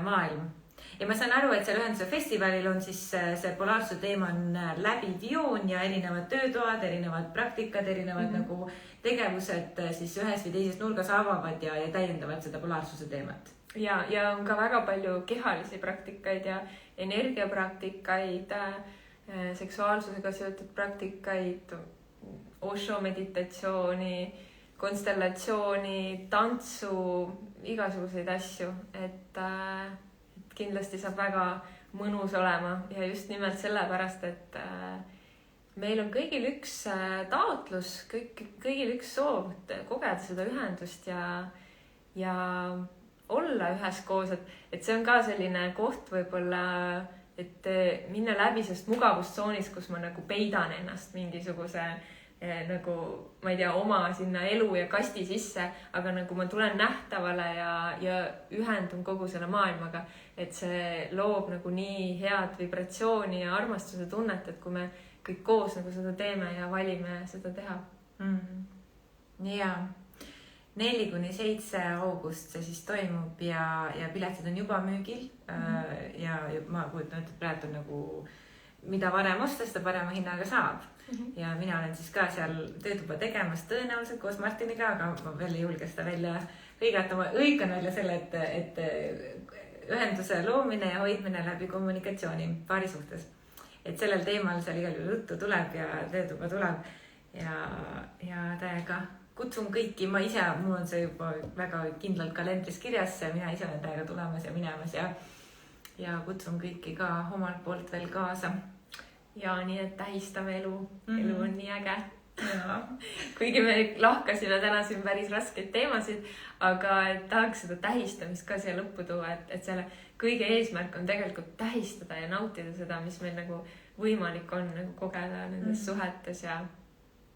[SPEAKER 1] maailm. Ja ma saan aru, et seal Ühenduse festivalil on siis see polaarsuse teema on läbiv joon ja erinevad töötoad, erinevad praktikad, erinevad nagu tegevused siis ühes või teises nurgas avavad ja täiendavad seda polaarsuse teemat.
[SPEAKER 2] Ja on ka väga palju kehalisi praktikaid ja energiapraktikaid, seksuaalsusega seotud praktikaid, Osho meditatsiooni, konstellatsiooni, tantsu, igasuguseid asju, et kindlasti saab väga mõnus olema ja just nimelt sellepärast, et meil on kõigil üks taotlus, kõigil üks soov kogeda seda ühendust ja olla üheskoos, et see on ka selline koht võib-olla, et minna läbi sellest mugavustsoonist, kus ma nagu peidan ennast mingisuguse nagu, ma ei tea, oma sinna elu ja kasti sisse, aga nagu ma tulen nähtavale ja ühendun kogu selle maailmaga, et see loob nagu nii head vibratsiooni ja armastuse tunnet, et kui me kõik koos nagu seda teeme ja valime seda teha.
[SPEAKER 1] Ja 4-7 august see siis toimub ja piletid on juba müügil ja ma kujutan, et praegu nagu mida varem osta, seda parema hinnaga saab. Ja mina olen siis ka seal töötuba tegemas tõenäoliselt koos Martiniga, aga ma veel ei julge seda välja hõigata. Ma hõikan välja selle, et ühenduse loomine ja hoidmine läbi kommunikatsiooni paari suhtes. Et sellel teemal seal igal juhul juttu tuleb ja töötuba tuleb ja täiega kutsun kõiki. Ma ise, mul on see juba väga kindlalt kalendris kirjas, mina ise olen täiega tulemas ja minemas ja kutsun kõiki ka omalt poolt veel kaasa.
[SPEAKER 2] Ja nii, et tähistame elu. Elu on nii äge. Kuigi me lahkasime täna siin päris raskeid teemasid, aga tahaks seda tähistamist ka siia lõppu tuua, et selle kõige eesmärk on tegelikult tähistada ja nautida seda, mis meil nagu võimalik on nagu kogeda nendes suhetes ja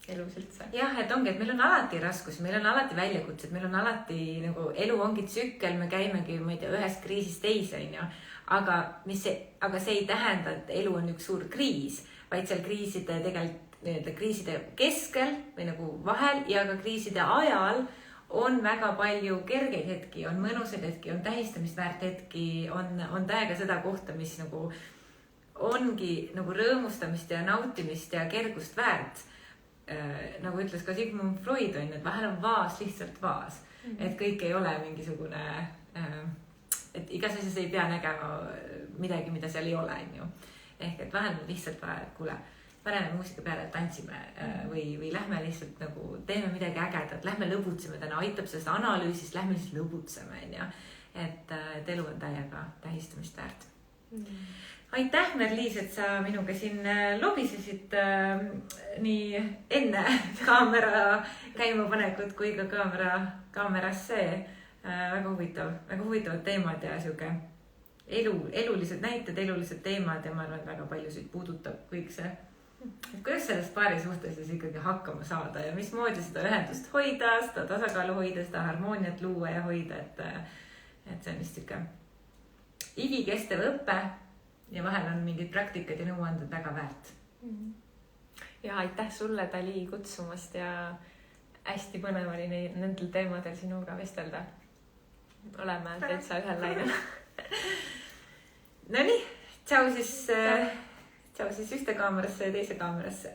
[SPEAKER 2] elus üldse.
[SPEAKER 1] Jah, et ongi, et meil on alati raskus, meil on alati väljakutsed, meil on alati nagu elu ongi tsükkel, me käimegi, ma ei tea, ühest kriisist teise, aga see ei tähenda, et elu on üks suur kriis, vaid seal kriiside keskel või nagu vahel ja ka kriiside ajal on väga palju kergeid hetki, on mõnusaid hetki, on tähistamist väärt hetki, on täiega seda kohta, mis nagu ongi nagu rõõmustamist ja nautimist ja kergust väärt. Nagu ütles ka Sigmund Freud, et vahel on vaas lihtsalt vaas, et kõik ei ole mingisugune, et igas asjas ei pea nägema midagi, mida seal ei ole, ehk et vahel on lihtsalt vaja, et kuule, paneme muusika peale, tantsime või lähme lihtsalt nagu teeme midagi ägedat, lähme lõbutseme täna, aitab sellest analüüsist, lähme lihtsalt lõbutseme, et elu on täiega tähistamist väärt. Aitäh, Merliis, et sa minuga siin lobisesid nii enne kaamera käimapanekut kui ka kaamerasse. Väga huvitavad teemad ja siuke elulised näited, elulised teemad ja ma arvan, et väga paljusid puudutab kõik see, et kuidas selles paari suhtes siis ikkagi hakkama saada ja mismoodi seda ühendust hoida, seda tasakaalu hoida, seda harmooniat luua ja hoida, et see on vist ikka igikestev õpe ja vahel on mingid praktikad ja nõuanded väga väärt.
[SPEAKER 2] Ja aitäh sulle, Dali, kutsumast ja hästi põnev oli nendel teemadel sinuga vestelda. Oleme täitsa ühel lainel.
[SPEAKER 1] Nonii, tšau siis ühte kaamerasse ja teise kaamerasse.